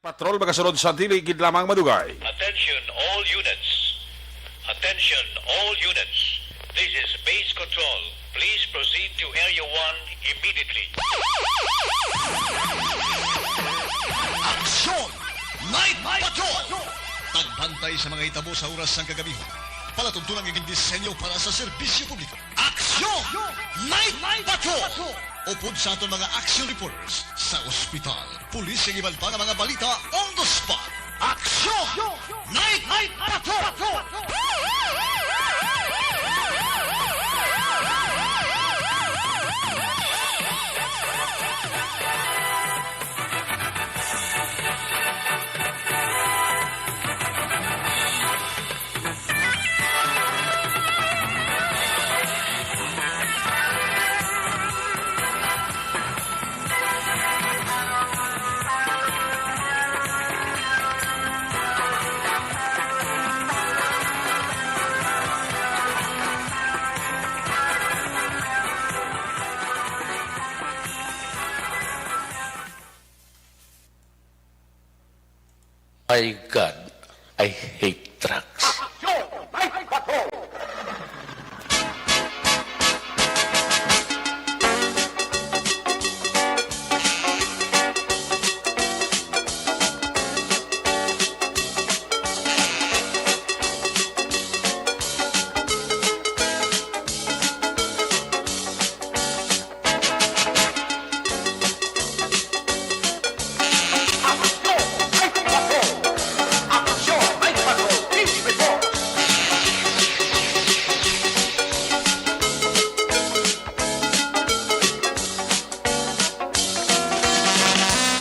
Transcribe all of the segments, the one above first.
Patrol magasunod sa dili gid lamang madugay. Attention all units. Attention all units. This is base control. Please proceed to Area 1 immediately. Aksyon! Night Patrol! Tagbantay sa mga itabo sa oras ng kagabi. Palatuntunan ng disenyo para sa serbisyo publiko. Aksyon! Night Patrol! Upod sa aton mga action reporters sa ospital, pulis ang iban pa ng mga balita on the spot. Aksyon! Night Patrol! My God, I hate trucks.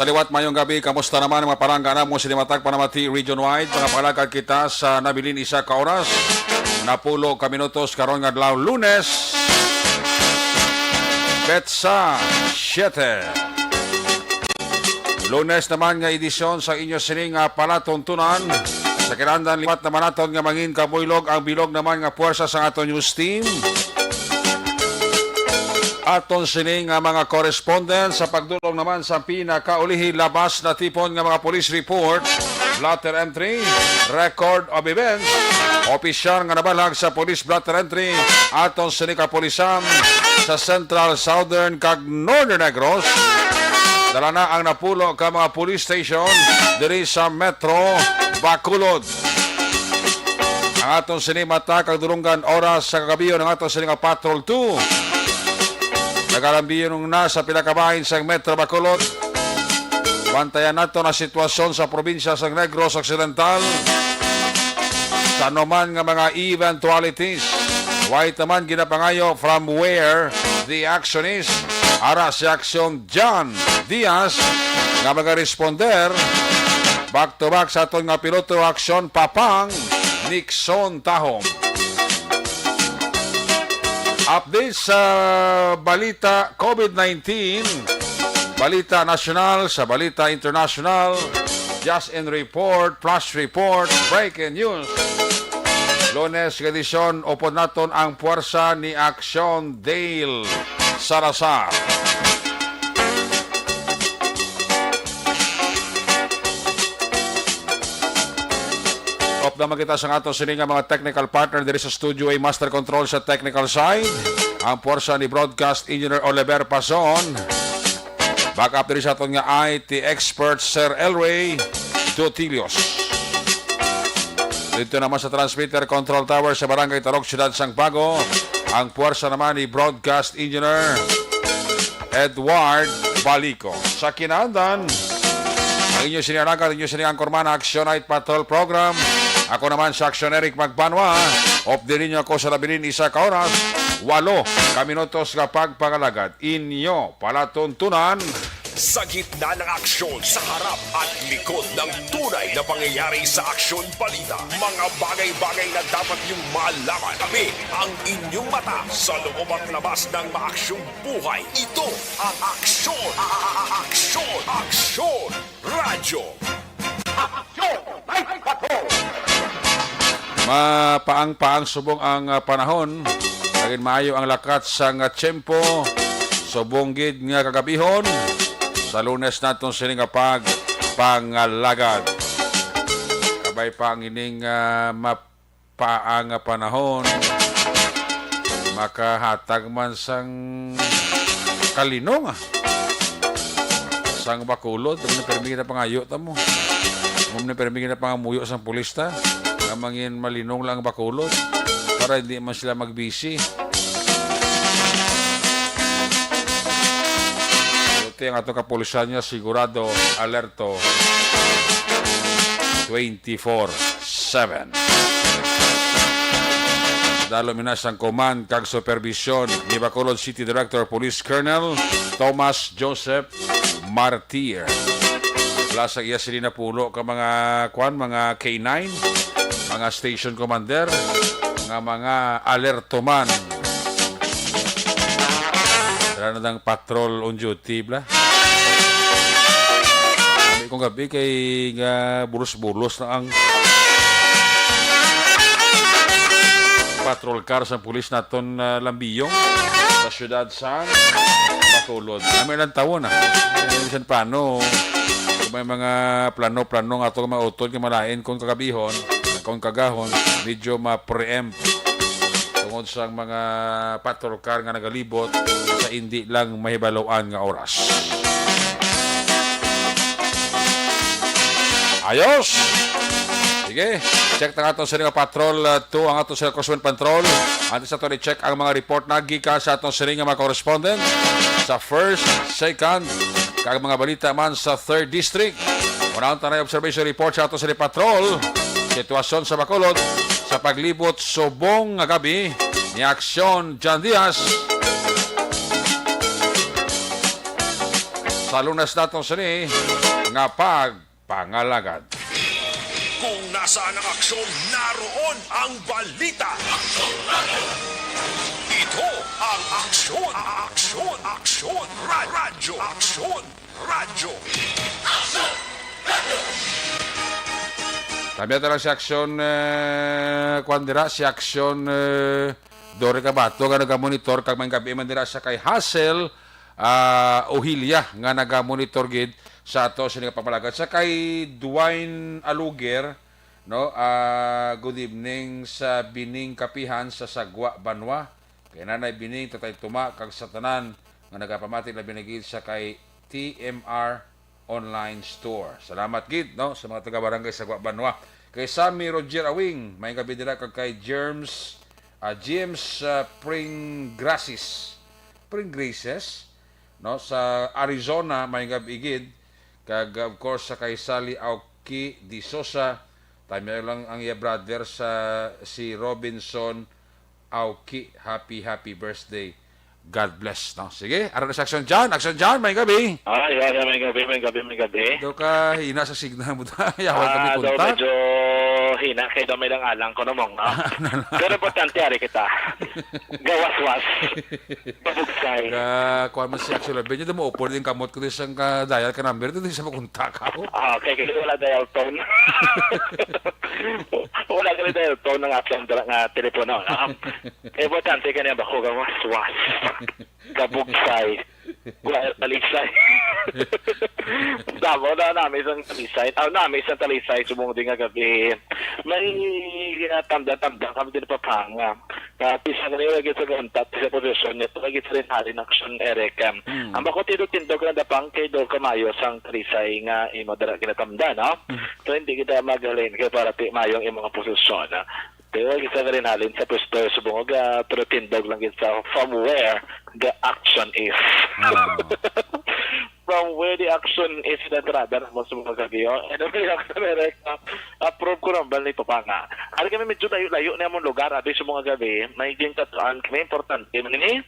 Sa liwat mayong gabi, kamusta naman ang mga paranggana mo sinimatag Panamati region-wide? Mga palakad kita sa nabilin isa ka oras. Napulo ka minutos karon nga adlaw Lunes. Petsa 7. Lunes naman nga edisyon sa inyo sining palatuntunan. Sa kinandan liwat naman naton nga mangin kabuylog ang bilog naman nga puwersa sa aton news team. Aton sining mga correspondent sa pagdulong naman sa pinakaulihi labas na tipon nga mga police report, blotter entry, record of events, opisyal nga nabalag sa police blotter entry, aton sining kapulisan sa Central, Southern kag Northern Negros. Dala na ang napulo ka mga police station diri sa Metro Bacolod. Ang aton sining mata kag dulungan oras sa kagabiyo ng aton sining Patrol 2. Nagalambiyon na sa pinakabahin sa Metro Bacolod. Bantayan nato na sitwasyon sa probinsya sa Negros Occidental. Sa anuman nga mga eventualities, why naman ginapangayo from where the action is. Ara si Aksyon John Diaz nga mga-responder. Back to back sa aton nga piloto aksyon Papang Nixon Tahom. Update sa balita COVID-19, balita nasyonal sa balita international, just in report, flash report, breaking news. Lunes edisyon, upod naton ang puwersa ni Aksyon Dale Salazar. Op naman kita sa ato sininga mga technical partner diri sa studio ay master control sa technical side. Ang puwersa ni broadcast engineer Oliver Pason. Back up diri sa aton nga IT expert Sir Elray Dotilios. Dito naman sa transmitter control tower sa Barangay Tarok, Ciudad Sangpago. Ang puwersa naman ni broadcast engineer Edward Balico. Sa kinandan, ang inyo siniragan, inyo sinirang Kormana Action Night Patrol Program. Ako naman sa Action Eric Magbanwa. Off din ninyo ako sa labilin isa ka oras. 8 kaminutos kapag pangalagad. Inyo palatuntunan. Sa gitna ng aksyon, sa harap at likod ng tunay na pangyayari sa aksyon balita. Mga bagay-bagay na dapat niyong malaman. Kami ang inyong mata sa loob at labas ng maaksyong buhay. Ito ang aksyon! Aksyon! Aksyon! Radyo! Mapaang-paang subong ang panahon. Lagin maayo ang lakat sa tiyempo. Subong gid nga kagabihon. Sa Lunes naton sining pag Pangalagad. Kabay pa ang ining mapaang panahon, makahatag man sang kalinong sang bakulod, na permi na pangayo ta mo. Na permi na pangamuyo sang pulista, nga mangin malinong lang bakulod para hindi man sila magbisi. Ito yung atong kapulisan niya, sigurado, alerto 24/7. Dalo minas ang command kag supervision ni Bacolod City Director Police Colonel Thomas Joseph Martir. Lasa iya sila na pulo ka mga K9, mga station commander, mga alertoman. Dala na dang patrol on duty bla. Kung gabi kay bulos-bulos na ang patrol car sa pulis naton Lambiyong sa syudad sa Bacolod. May ilang taon na. Minsan paano, kung may mga plano-plano nga ito mga utod nga malain kung kagabihon, kung kagahon, medyo ma-preempt tungod sa mga patrol car nga nagalibot sa hindi lang mahibaloan nga oras. Ayos! Sige, check na nga ito sa nga patrol 2, ang ito sa Crosswind Patrol. Antes sa ito check ang mga report na gika sa ito sa mga correspondent sa 1st, 2nd, kag mga balita man sa 3rd District. Unang tanay observation report sa ito sa patrol. Sitwasyon sa Bacolod sa paglibot subong nga gabi ni Aksyon Jan Diaz. Sa lunas natin sa ni nga pangalagad. Kung nasaan ang aksyon, naroon ang balita. Ito ang aksyon. Radyo. Sabi natin lang si Aksyon Kwandira, si Aksyon Dore Kabato nga nagamonitor kag may gabi man dira sa kay Hassel Ohilia nga nagamonitor gid sa ato sa nga papalagad sa kay Dwayne Aluger, no. Good evening sa Bining Kapihan sa Sagwa Banwa, kay Nanay Bining Tatay Tuma kag sa tanan nga nagapamati na binigid sa kay TMR Online Store. Salamat gid, no, sa mga taga barangay Sagwa Banwa. Kay Sammy Roger Awing, may gabi dira kag kay James Pringgraces, no, sa Arizona, may gabi gid. Kag of course sa kay Sally Auki Di Sosa, tayo lang ang iya brother sa si Robinson Auki, happy birthday. God bless, no. Sige, ara na sa Action John, may gabi. May gabi. Do ka hina sa signal mo ta. Yawan kami Daw kontak. medyo hina kay daw may lang alang ko namong, no? Pero importante ari kita. Gawas-was. Pabugsay. Kuha mo si Action Labi, nyo mo upor din kamot ko din siyang dial ka number, din siya makontak ako. Okay, kasi wala dial tone. Wala ka rin dial tone ng action nga telepono. Importante ka niya ba ko gawas-was. Kabugsay. Talisay. Damo na namin isang talisay. Sumong din nga gabi. May tanda-tanda kami din papanga. Pisa ka nila sa gantat sa posisyon niya. Pagkit sa rin halin action Eric. Ang bako tindog na dapang kay Dol Kamayo sang talisay nga imadara kinatamda, no? So hindi kita magalin kaya para mayong imong posisyon. Pero kita rin halin sa pwesto subong pero tindog lang sa from where the action is. From where the action is na trada mo sa mga gabi. And okay, approve ko ng bali pa nga. Ari kami medyo layo na mong lugar. Abi sa mga gabi, may gintataan kami importante. Manini,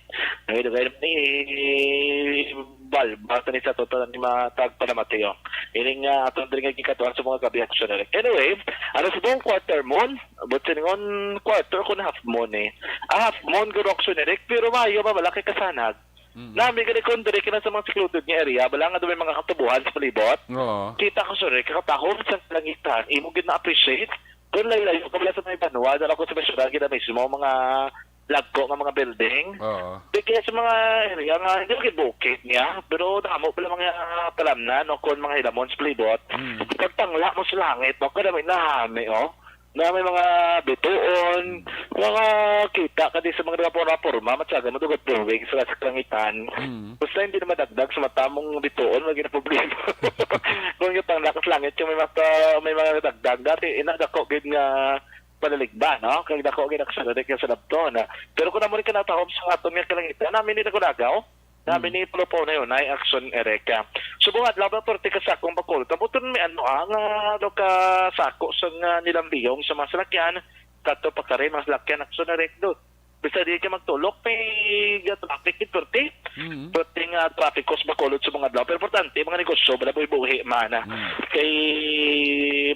basta ni sa total ni matag pa na Mateo. Ini nga atong diri nga gikatuan sa mga gabi action. Anyway, ano sa buong quarter moon, but siningon quarter ko na half moon eh. Half moon go action pero mayo ba malaki kasanag. Nami gani kon dire kina sa mga secluded nga area, bala nga may mga katubuhan sa palibot. Oo. Kita ko sorry, kakatahon sa langitan, imo gid na appreciate. Kun layo-layo kabila sa may banwa, dala ko sa syudad gid mismo mga lagko ng mga building. Oo. Kaya sa mga area nga, hindi makibukit niya, pero damo pala mga talamnan o kung mga hilamon sa plibot. Pagtangla mo sa langit, o kada may nahami, na may mga bituon, mga kita ka din sa mga nagapura-purma, matyaga mo dugot buwing sa kalangitan. Basta hindi na madagdag sa matamong bituon, maging na problema. Kung yung tangla ka sa langit, yung may mga dagdag, dati inadako gid nga palaligba, no? Kaya dako gid sa dadik sa lapto na. Pero kung naman ka natahom sa aton nga kalangitan, namin ni nagulagaw. Namin ni Pulupo na yun, ay action ereka. Subuhat, laboratory ka sakong bakul. Tabuton may ka sako sa nilang liyong sa mga salakyan, kato pa ka rin, mga salakyan action erek doon. Bisa di ka magtulok, may traffic it, perti nga traffic cost bakulot sa mga adlaw. Pero importante, mga negosyo, balaboy-buhi mana. Kay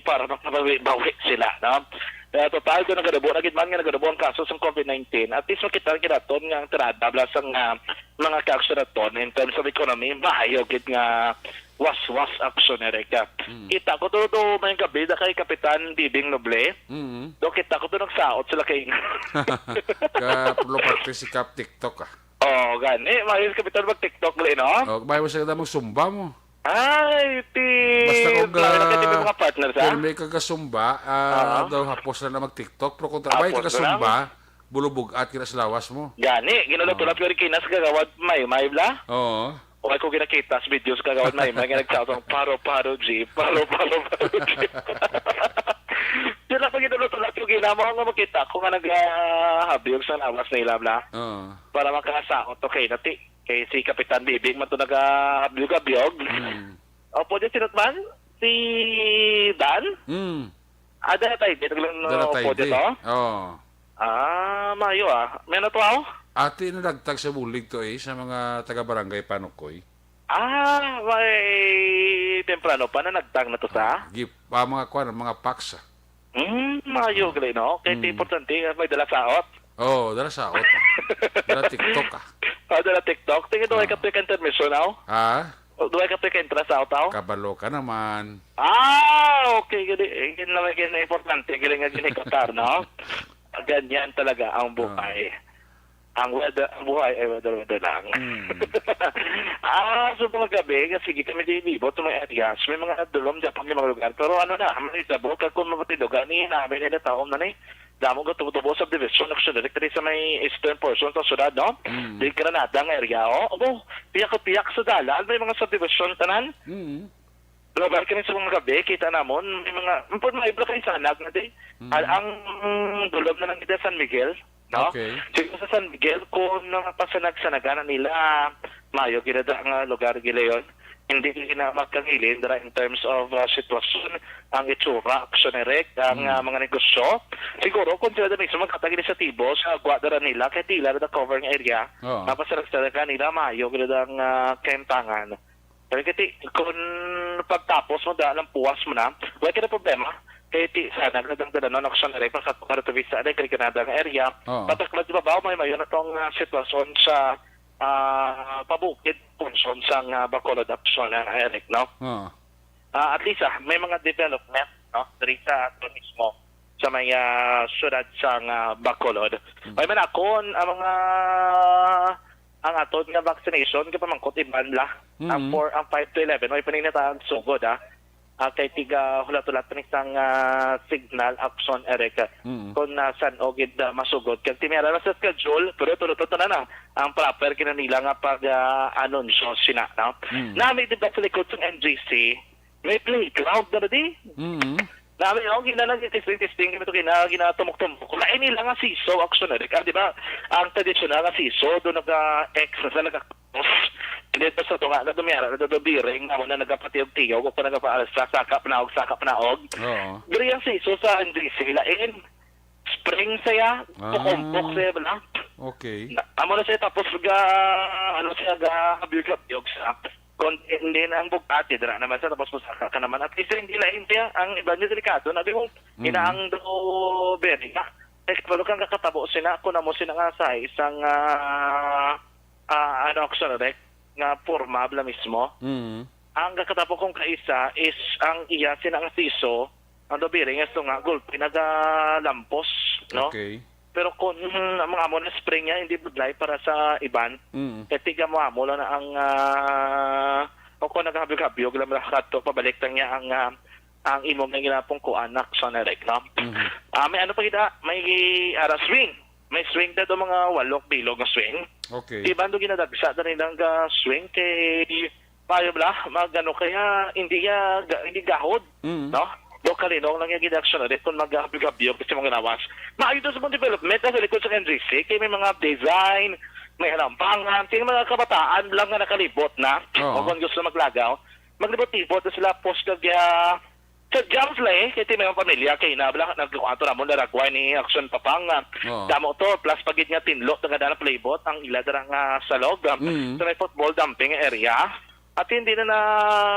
para makabawi sila, no? Total ko nagadabuan agad man nga nagadabuan kaso sa COVID-19. At least makita kita ton nga ang tirada sang mga ka-action naton in terms of economy, maayo gid nga was action ereka. Kita ko to may gabi da kay Kapitan Bibing Noble. Do kita ko to nagsaot sila kay Kaplo participate TikTok ah. Oh, gani, may Kapitan mag TikTok le no? O, bahay mo sa mong sumba mo. Ay, Basta kung mga partners ha? kung may kagasumba, daw hapos na mag-TikTok. Pero kung may Hapos kagasumba, bulubog at kinaslawas mo. Gani, ginulog-tulap yung kinas gagawad may bla? Oo. O ay ko ginakita sa videos kagawad may nagsautang paro G. Sila pag ginulog-tulap yung ginamo nga makita ko nga nag-habiyog sa lawas na ilabla. Oo. Para makasaot okay nati. Kay si Kapitan Bibing man to nag-habiyog. Opo dyan sinutman? Si Dan? Ada na tayo dito. Dala tayo Opo di. dito? Oo. Mayo May na to ako? Ate na nagtag sa bulig to sa mga taga-barangay Panukoy. May temprano pa na nagtag na to sa? Mga paksa. Mayo gali, no? Kaya importante, may dala saot. Oo, dala sa ot. Dala TikTok ah. Dala TikTok. Tingin doon ay kapit ka intermission, now? Doon ay kapit ka interest out, now? Kabalo ka naman. Okay. Ganyan naman ganyan importante. Ganyan nga ginikotar, no? Ganyan talaga ang buhay. Ang buhay ay weather lang. So mga gabi, sige kami dinibot sa mga areas. May mga dulom dyan pang mga lugar. Pero may isabot, kung mapatidogan, namin nila taong na damo ko tumutubo sa division action directory sa may eastern portion sa syudad, no? Di Granada nga area, piyak sa dalan, may mga subdivision tanan. Labay kami sa mga gabi, kita namon, may mga, may ibla kayo sanag na di. Ang dulog na ng San Miguel, no? Okay. Siguro sa San Miguel, kung napasanag-sanagan nila, mayo, ginada nga lugar gila yun. Hindi na magkangilin dara in terms of sitwasyon, ang itsura, action erect, ang mga negosyo. Siguro, kung sila na mismo magkatagin sa tibo, sa guadara nila, kaya tila na cover ng area, napasarag nila, mayo, gila ang kaintangan. Pero kaya kung pagtapos mo, dahil ang puwas mo na, wala ka na problema. Kaya sana, nagdang dala action erect, pagkakaratuwisa, kaya Canada ng area, pataklat di ba ba, may mayon na itong sitwasyon sa pabukid punson sang Bacolod action na Eric, no? At least may mga development, no? Dari sa ato mismo sa may syudad sang Bacolod. May manakon ang mga ang aton nga vaccination kapag mangkot iban la. Ang 5 to 11 may paninatang sugod kay tiga hulat-hulat ng isang signal action ereka kung nasan o gid masugod kag timera na sa schedule pero tulot na ang proper kinanila nga pag anunsyo sina no nami di ba sa likod ng NGC may playground na di nami ginanang testing kami to ginatumok-tumok kung lain nila nga siso action ereka di ba ang traditional nga siso do nag-exercise dito sa tunga na dumiyara na dubiring na nagapatiyog-tiyog o pa nagapaalsa sakap naog diri ang siso sa NGC lain spring saya pukumpok saya ba okay amo na siya tapos siya habiyog sa hindi na ang bugati dira naman sa tapos masaka ka naman at least hindi lain siya ang iba niya delikado na bihong inaang do bering pero kang kakatabo sina kung mo sina nga sa isang action nga forma bla mismo. Ang kakatapo kong kaisa is ang iya sinang siso ang dobiring ito nga gulpi nagalampos, no? Okay. Pero kung mga amo na spray niya, hindi budlay para sa iban, kaya tiga mo amo lang na ang o kung naghabyog-habyog lang to pabalik lang niya ang imong nga ginapong ko anak sa narek, no? May ano pa kita, may swing. May swing na do mga 8 bilog na swing. Okay. Di ba ando ginadagsa na rin ang swing kay payo bla magano kaya hindi gahod, no? Do kalinong lang yung gidaksyon na rin kung mag-habyog-habyog kasi mga nawas. Maayon doon sa mga development na sa likod sa NGC kay may mga design, may halampangan, kay mga kabataan lang nga nakalibot na o kung gusto maglagaw, maglibot-libot na sila post kagya sa jams lang kaya may mga pamilya kay nabla nagkuanto na mo naragway ni Action Papang damo to plus pagid nga tinlo nga playbot ang ila darang sa loob sa may football dumping area at hindi na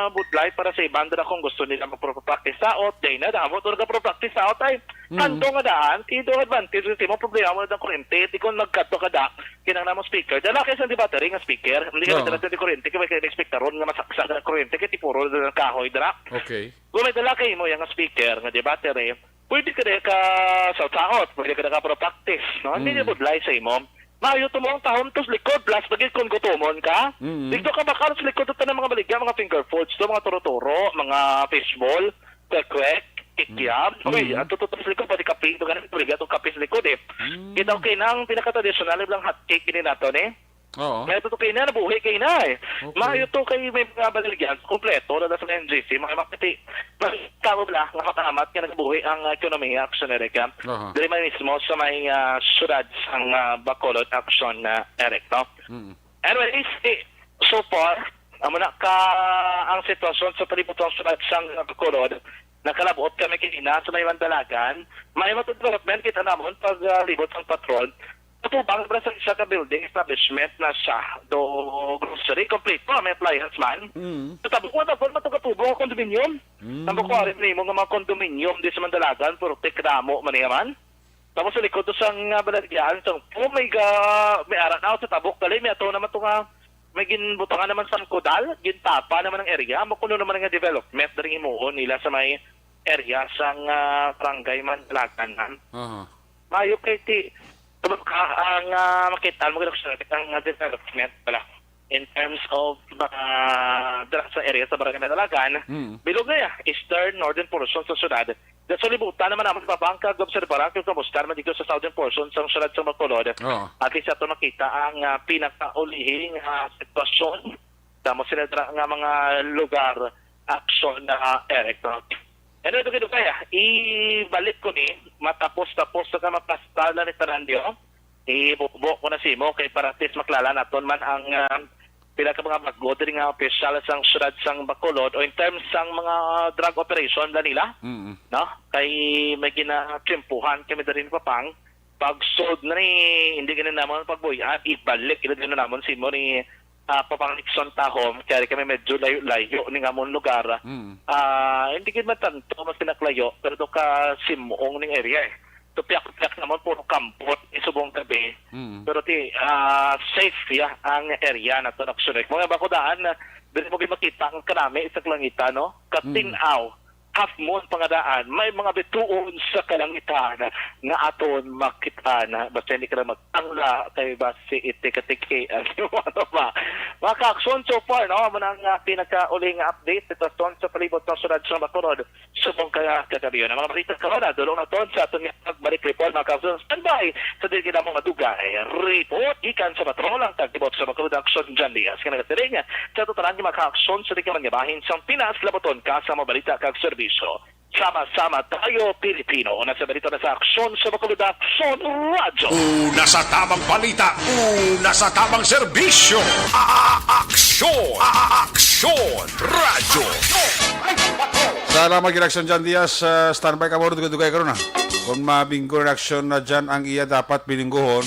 budlay para sa ibang dara kung gusto nila magpro-practice out day na damo to practice out ay kanto nga daan tido advantage kasi mo problema mo ng kuryente di kon nagkadto kada kinang namo speaker dala kay sa di battery nga speaker hindi ka dala sa kuryente kay may speakeron nga masaksa na kuryente kay tipuro na kahoy dara. Okay. Kung may dala kayo mo yung speaker nga di battery, pwede ka na ka sa pwede ka na ka pro-practice, no? Hindi na budlay sa imo. Mayo to mo ang tahon to sa likod, plus bagay kung gutomon ka. Dito ka bakal sa likod ito ng mga baligya, mga finger foods, to, mga turo-turo, mga fishball, kwek-kwek, kikiam. Uy, ang tututo sa likod, pwede kape, ito ganun, baligya itong kape sa likod eh. Kita okay na, ang pinaka-traditional, lang hot cake din nato eh. Oo. Kaya ito kayo na, nabuhay kayo na eh. Okay. Mayo to kayo may mga baligyan, kompleto, na sa NGC, mga makiti, magkakaw nga kapanamat, kaya nagbuhay ang ekonomiya, Action Eric. Dali may mismo sa may syudad ang Bacolod Action Eric, no? Anyways, so far, muna ka ang sitwasyon sa palibutang syudad sang Bacolod, nakalabuot kami kinina sa may Mandalagan, may development kita namon pag libot ng patrol, patubang para sa isa ka building establishment na siya do grocery complete po may appliance man tabok mo tapos matugatubo ang condominium tabok ko rin mo nga mga condominium di sa Mandalagan puro tekramo man yaman tapos sa likod to sang balagyan so may arak na sa tabok dali may ato naman to nga may ginbutangan naman sa Kodal gintapa naman ang area makuno naman nga development dari imuon nila sa may area sang barangay Mandalagan mayo kay ti ang makita mo ang development pala in terms of sa area sa barangay Mandalagan bilog na eastern northern portion sa syudad sa libutan naman naman pabangkag obserbaran kung kamusta naman dito sa southern portion sa syudad sa Bacolod at isa ito makita ang pinakaulihing sitwasyon damo sila nga mga lugar action na Eric. Ano ito kaya? Ibalik ko ni matapos-tapos sa mapastal na ni Tarandio. Ibubo ko na si mo kay paratis maklala naton man ang pinaka mga maggodring nga opisyal sang syudad sang Bacolod o in terms sang mga drug operation na nila. No? Kay may ginatsimpuhan kami na rin papang pag-sold na ni hindi ganun naman pagbuyan ibalik ilo din naman si mo ni Papang Nixon Tahom, kaya kami medyo layo ni nga mong lugar. Hindi kita tanto mas pinaklayo, pero ito ka simuong ning area eh. Ito piyak-piyak naman, puro kampot, isubong gabi. Pero safe ang area na ito naksunod. Mga bakudaan, dito mo makita ang kanami, isang langita, no? Katinaw, half moon pangadaan, may mga bituon sa kalangitan na aton makita na basta hindi ka na magtangla kay basi itik-tiki ano ba mga ka-aksyon so far no manang pinaka-uling update ito ton sa palibot ng syudad sa Bacolod subong kaya kagabi na mga balita karon dulong na ton sa aton pagbalik report mga ka-aksyon standby sa dili na mga dugay report ikan sa patrol ang tagbot sa Bacolod Action John Diaz kanagatiring sa tutaran mga ka-aksyon sa di ka manyabahin sa Pinas laboton ka sa mga balita kag sama-sama tayo, Pilipino. Nasa balita na sa aksyon sa Bacolod Action Radio. Una sa tamang balita, una sa tamang serbisyo. Aksyon! Aksyon! Radio! Salamat Action John Diaz. Standby ka mo dugay ka ron kung mabinggo reaction na dyan ang iya dapat bilingguhon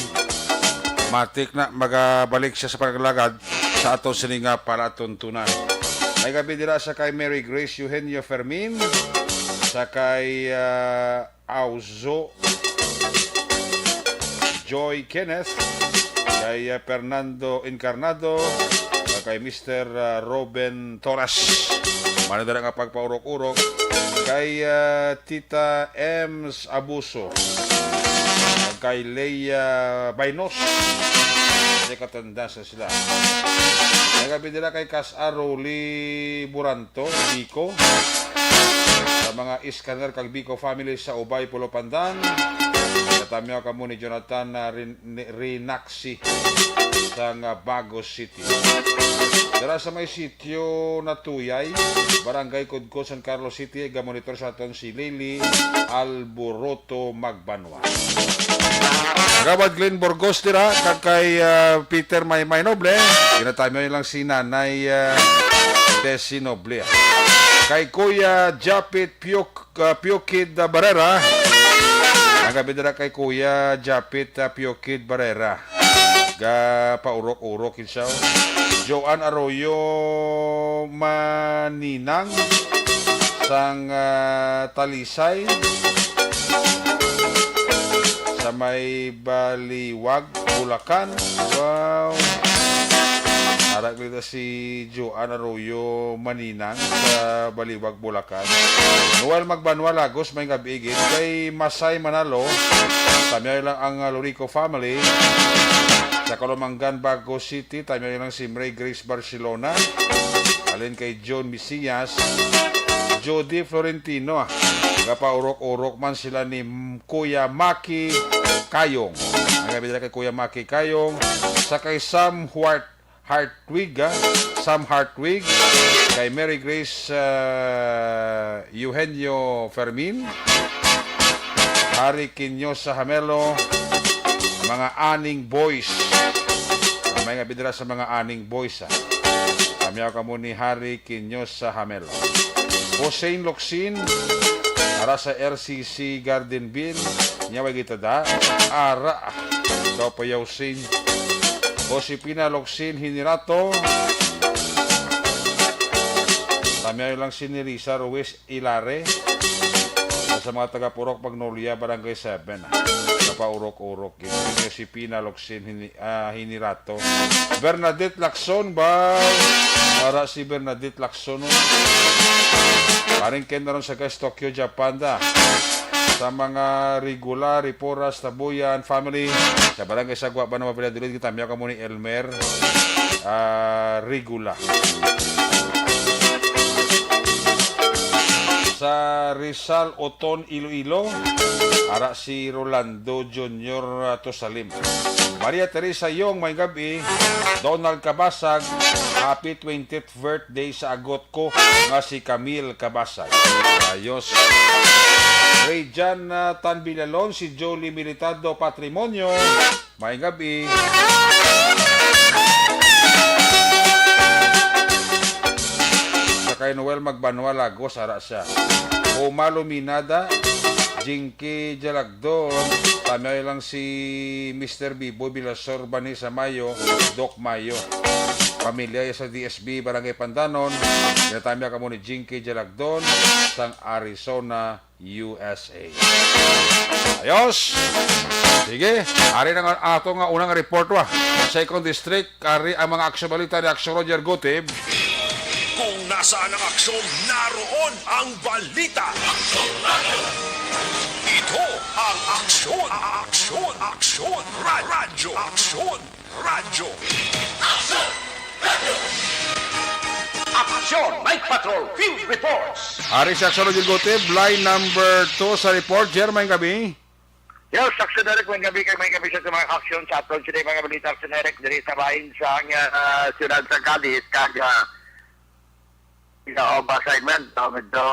matik na magabalik siya sa paglagad sa ato sininga para tuntunan. May gabi dila sa kay Mary Grace Eugenio Fermin, sa kay Auzo Joy Kenneth, kay Fernando Encarnado, sa kay Mr. Robin Torres, manadala nga pagpaurok-urok, kay Tita Ems Abuso, kay Leia Bainos. Hindi katanda sa sila. Nagabi nila kay Casaroli Buranto, Biko. Sa mga iskaner kag Biko family sa Ubay, Pulo Pandan. Katamyo ka mo ni Jonathan na Rinaxi sa Bagos City. Dara sa may sityo na Tuyay, Barangay Cudco, San Carlos City, gamonitor sa aton si Lily Alboroto Magbanwa. Gabad Glenn Burgos dira kag kay Peter Maymay Noble, ginatami lang si Nanay Tessie Noble. Kay Kuya Japit Piokid Barrera, nagabi dira kay Kuya Japit Piokid Barrera. Ga paurok-urok insaw. Joan Arroyo Maninang sang Talisay sa may Baliwag, Bulacan. Wow. Arak dito si Joan Arroyo Maninang sa Baliwag, Bulacan. Noel Magbanwa Lagos, may gabi igit. Kay Masay Manalo, tamay lang ang Lorico family. Sa Calumanggan, Bagos City, tamay lang si Mray Grace Barcelona. Alin kay John Misias, Jody Florentino. Gapaurok-urok man sila ni Kuya Maki Kayong. Nagabit kay Kuya Maki Kayong. Sa kay Sam Hartwig, Sam Hartwig. Kay Mary Grace Eugenio Fermin. Harry Quinyo sa Hamelo. Mga aning boys. May nga bidra sa mga aning boys. Kamyaw ka mo ni Harry Quinyo sa Hamelo. Hossein Locsin, ara sa RCC Gardenville, nyawag kita da, ara, daw pa yausin. Josepina Locsin Hinirato, tamyaw lang si Nerissa Ruiz Ilare, sa mga taga-Purok Magnolia, Barangay 7. Napaurok-urok. Si Pina Locsin Hinirato. Bernadette Lacson ba? Para si Bernadette Lacson. Paring ken na ron sa guys Tokyo, Japan da. Sa mga Regula, Riporas, Tabuyan, family. Sa Barangay Sagwa ba na mapiladulid kita? Miyaw ka mo ni Elmer Regula. Sa Rizal, Oton, Iloilo, ara si Rolando Jr. Tosalim. Maria Teresa Yong, may gabi. Donald Kabasag, happy 20th birthday sa agot ko nga si Camille Kabasag. Ayos. Rayjan Tanbilalon, si Jolie Militado Patrimonio, may gabi. Kay Noel Magbanwa Lagos, ara siya. Omalo Minada, Jinky Jalagdon, tamay lang si Mr. Bibo Bilasor Banisa Mayo, Doc Mayo. Pamilya sa DSB Barangay Pandanon, natamya ka mo ni Jinky Jalagdon sang Arizona, USA. Ayos! Sige, ari na ato nga unang report wa. Second District, ari ang mga aksyon balita ni Aksyon Roger Gotib. Kung nasaan ang aksyon, naroon ang balita. Ito ang aksyon, radyo, Aksyon! Night Patrol Field Reports! Ari sa Aksyon Roger Gotib, line number 2 sa report. Jermaine Gabi. Yes, Aksyon Derek, may gabi sa mga aksyon sa aton. Sila mga balita Aksyon Derek, diri sa bahin sa siyudad sa Cadiz, kaya isa o ba segment, medyo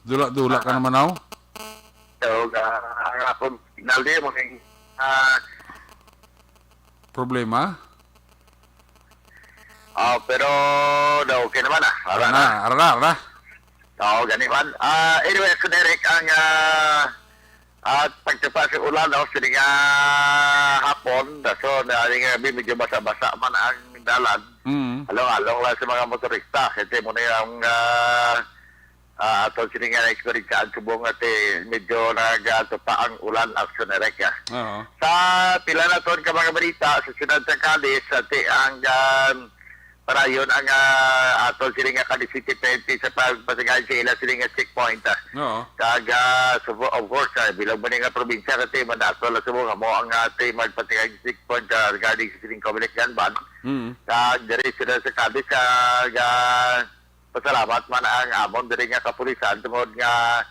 Dula ka naman ako? ang akong signal din mo ng Problema? pero okay naman Ara na. Oo, ganiman. Anyway, so Derek, ang at pagtapa sa ulan, sining hapon, so medyo basa-basa man ang dalan. Along lang sa mga motorista. Kasi mo na yung ato sining na-experience subong at medyo nagatupa ang ulan action Derek. Oo. Sa pila na ton ka mga balita sa siyudad sa Cadiz, ang para yun ang atol sila nga kadisiti 20 sa pagpasigahan sa ila sila nga checkpoint. Oo. Of course, bilang mo nga probinsya kasi manatol sa mga mo ang magpasigahan sa checkpoint regarding sa siling Comelec Ganban. Dari sila sa Cadiz pasalamat man ang amon dari nga kapulisan tungod nga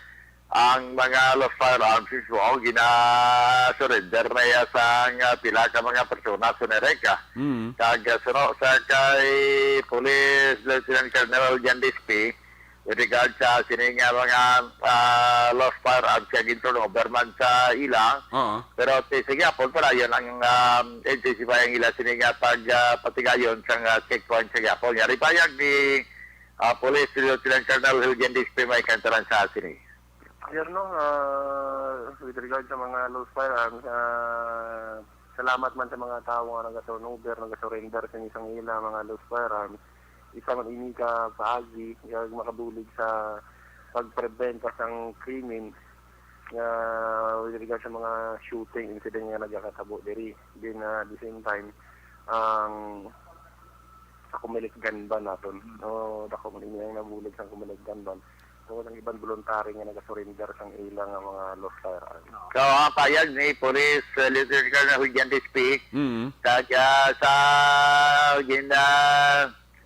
ang mga lost firearms is mo gina-surrender na ya sa pila ka mga persona sa Nereka. Kag suno sa kay Police Lieutenant Colonel Jan Dispi with regard sa sining mga lost firearms kag turnover man sa ila. Pero sige po para yan ang intensify ang ila sining patigayon sa checkpoint sa Gapon. Yari payag ni Police Lieutenant Colonel Jan Dispi may kantaran sa sining. With regard sa mga lost firearms, salamat man sa mga tao nga nag-turnover, nag-surrender sa isang ila mga lost firearms. Isang ini ka paagi, makabulig sa pagprevent ng krimen with regard sa mga shooting incident nga nagkakatabo diri. Then at the same time, sa Comelec Ganban natin. Dako man ini ang nabulig sa Comelec Ganban. So, ng ibang voluntary nga nag-surrender sang ilang mga lost firearms. So, ang payag ni Police Lieutenant Colonel Jan Dispi, kag sa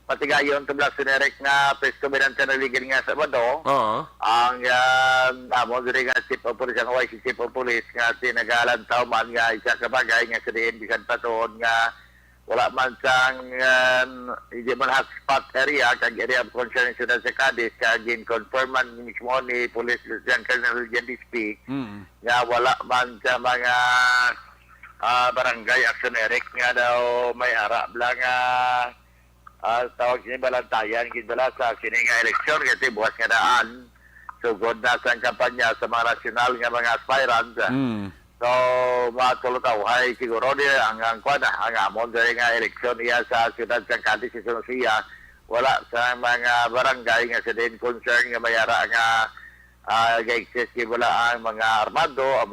patigayon tublag sinerek na presko binanta na ligin nga sa Bado, ang amon diri nga Chief of Police, ang YC Chief of Police nga sinagalantaw man nga isa kabagay nga sa diin bisan patuon nga wala man sang hindi man hotspot area kag area of concern sa Cadiz kag confirm man mismo ni Police Lieutenant Colonel Jan Dispi nga wala man sa mga barangay actioneric nga daw may harap lang tawag sini balantayan gidala sa sini nga eleksyon kasi buhat nga daan sugod na sa kampanya sa mga nasyonal nga mga aspirants. So, matulutaw, siguro ang amon dahil nga eleksyon iya sa siyudad sa Cadiz, sa Sunusia, wala sa mga barangay nga sa din concern nga mayara nga ga-exist wala ang mga armado, ang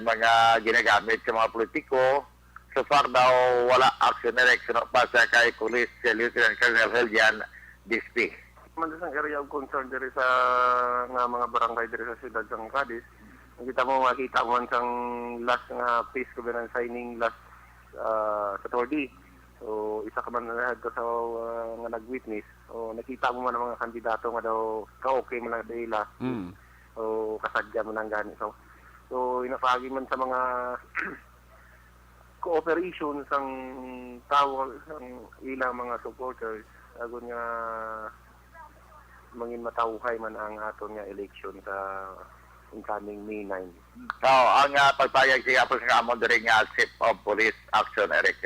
mga ginagamit sa mga politiko. So far daw, wala action election pa sa kay Police Lieutenant Colonel Jan Dispi. Man sa area of concern diri sa mga barangay diri sa siyudad sa Cadiz, makita mo man sang last nga peace covenant signing last Saturday. So isa ka man na sa nga nag-witness. So nakita mo man ang mga kandidato nga daw ka-okay man lang sila. So kasadya man ang gani. So inapagi man sa mga cooperation sang tao sang ilang mga supporters agon nga mangin matawhay man ang aton nga election sa incoming May 9. So, ang pagpayag siya po sa amon diri nga Chief of Police Action Eric.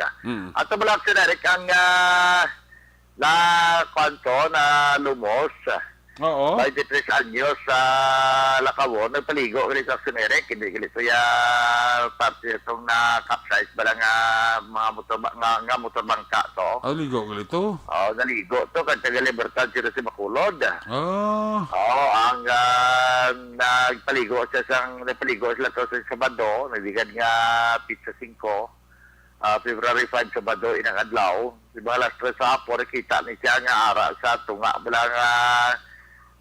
At tumul Action Eric ang na kwanto na lumos. Oo. 23 anyos sa Lakawon, nagpaligo ulit sa Action Eric. Hindi kilito ya parte itong na capsize ba lang mga motorbangka to. Ligo galito. Naligo to kag taga Libertad sila si Bacolod. Ang nagpaligo sila to sa Sabado, nagbigad nga pizza 5. February 5 Sabado inang adlaw. Di ba alas 3 sa hapon, kita ni siya nga ara sa tunga bilang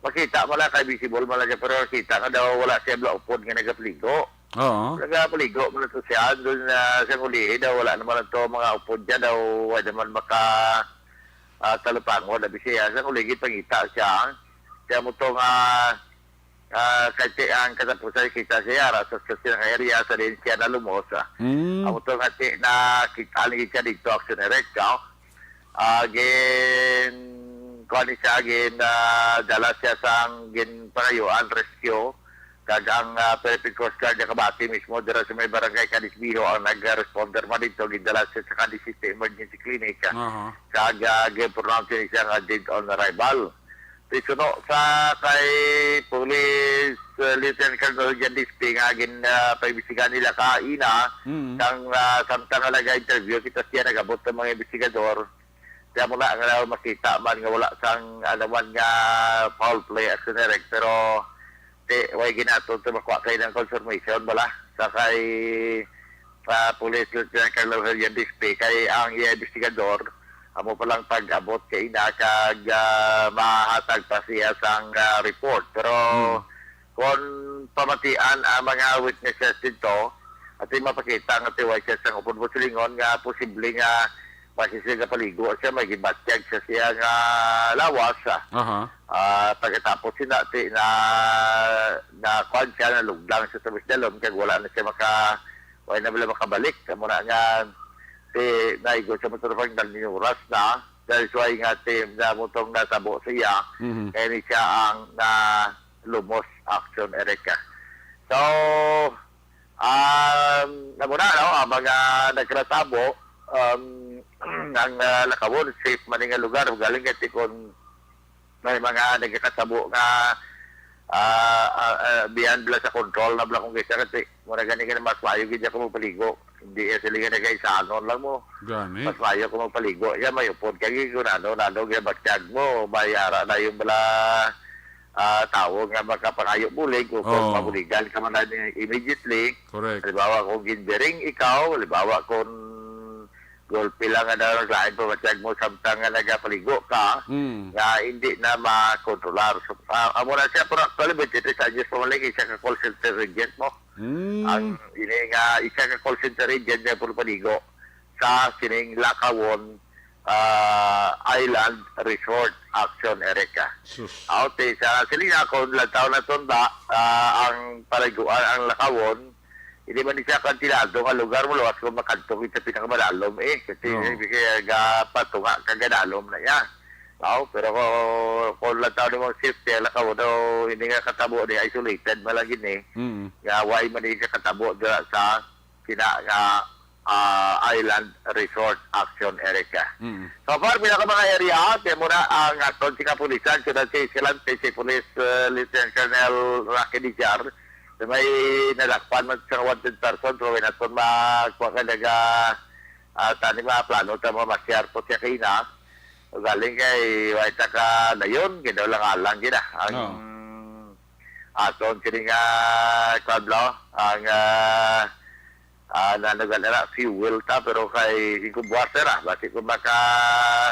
makita mo lang kay visible mo lang siya, pero kita nga daw wala siya blaupod nga nagapaligo. Nagapaligo mo lang to siya, doon sa ulihin daw wala naman to mga upod niya daw, wala naman maka talupango, labi siya, sa uligid pangita siya. Kaya mo to nga kasi ang katapusan kita siya ara sa ng area sa din siya na lumos. Ang to nga na kita ni siya dito Action Eric. Again, kuha siya again, dala siya sa ginparayuan, rescue. Kag ang Philippine Coast Guard na kabati mismo dira sa may barangay Cadiz Biho ang nag-responder man dito, gindala siya sa Cadiz City Emergency Clinic. Kag gin-pronounce siya nga dead on arrival. Pisuno sa kay Police Lieutenant Colonel Jan Dispi nga paibisigan nila kaina kang samtang alaga interview kita siya nagabot ng mga investigador. Kaya mula nga makita man nga wala sang alaman nga foul play action direct, pero way ginato to makuha kayo ng confirmation bala sa kay Police Lieutenant Colonel Herian Dispe kay ang investigador amo pa lang pag-abot kay na kag mahatag pa siya sang report. Pero kung pamatian ang mga witnesses dito at mapakita nga tiway siya sang upod mo silingon nga posible nga masisiga paligo siya may gibatyag siya nga lawas. Pagkatapos sinati na kwan siya na luglang sa tabis dalom kag wala na siya wala na makabalik muna nga naigo sa motorpang dalminuras na dahil suway nga team na mutong natabo siya kaya ni siya ang lumos action Erika. So namuna ang mga nagkratabo ang lakawon safe man nga lugar galing iti kung may mga nagkatabo nga beyond bla sa control na bla kung kaysa kasi muna gani ka na mas mayo gid ako magpaligo hindi sila nga nagkaisanon lang mo Gani. mas mayo ko magpaligo yan may upod kagi kung ano batyag mo bayara na yung bala tao nga makapangayo bulig kung mabuligan ka man na immediately. Correct. Halimbawa kung ginbering ikaw halimbawa kung golpe lang nga na naglain pa batyag mo samtang nga nagapaligo ka nga hindi na makontrolar. So, amo na siya pero actually 23 años pa malagi siya ka call center agent mo. Ang ini nga isa ka call center agent nga puro paligo sa sining Lakawon Island Resort Action Erika. Aute sa siling ako lantaw na tunda ang paliguan ang Lakawon hindi man siya kantilado nga lugar mo luwas kung makantong sa pinakamalalom kasi patunga kagadalom na yan. Pero kung lantaw ni mong safety Lakawon daw hindi nga katabo ni isolated malagin nga why man hindi ka katabo sa Island Resort Action Erika. So far, pinaka mga area, kaya muna ang aton si Kapulisan, si Police Lieutenant Colonel Rocky Dijar, may nalakpan man sa wanted person, pero naton magkuha ka tani mga plano, tama masyar po siya kina, galing kay Waita ka na yun, ginaw lang alang gina. Ang aton sining kablo, ang nanagalera fuel ta pero kay inkubuaser basi kung masyar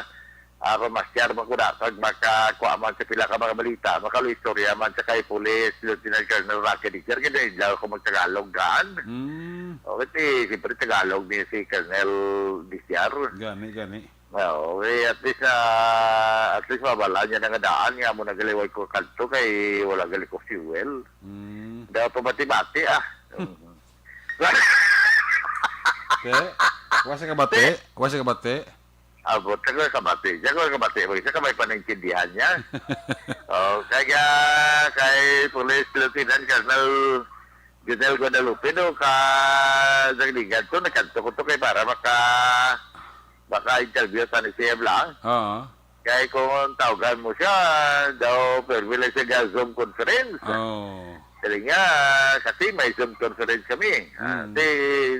magkudakag makakuha man sa pila ka mga balita makalu istorya man sa kay Police Lieutenant Colonel Rocky Dijar kaya ilaw ko magtagalog gaan okay siyempre Tagalog ni si Colonel Dijar Gani. okay at least mabala niya nga daan nga mo nagaliway ko kanto kay wala gali ko fuel daw pabati-bati Wasa ka bate? Abot ka kabati. Isa ka may panintindihan niya. Kaya kay Police Lieutenant Colonel Junel Guadalupe ka nagligan to, nakanto ko to kay para maka-interview sa ni CM lang. Kaya kung tawagan mo siya, daw perwila siya Zoom conference. Kasi nga, kasi may Zoom conference kami. Kasi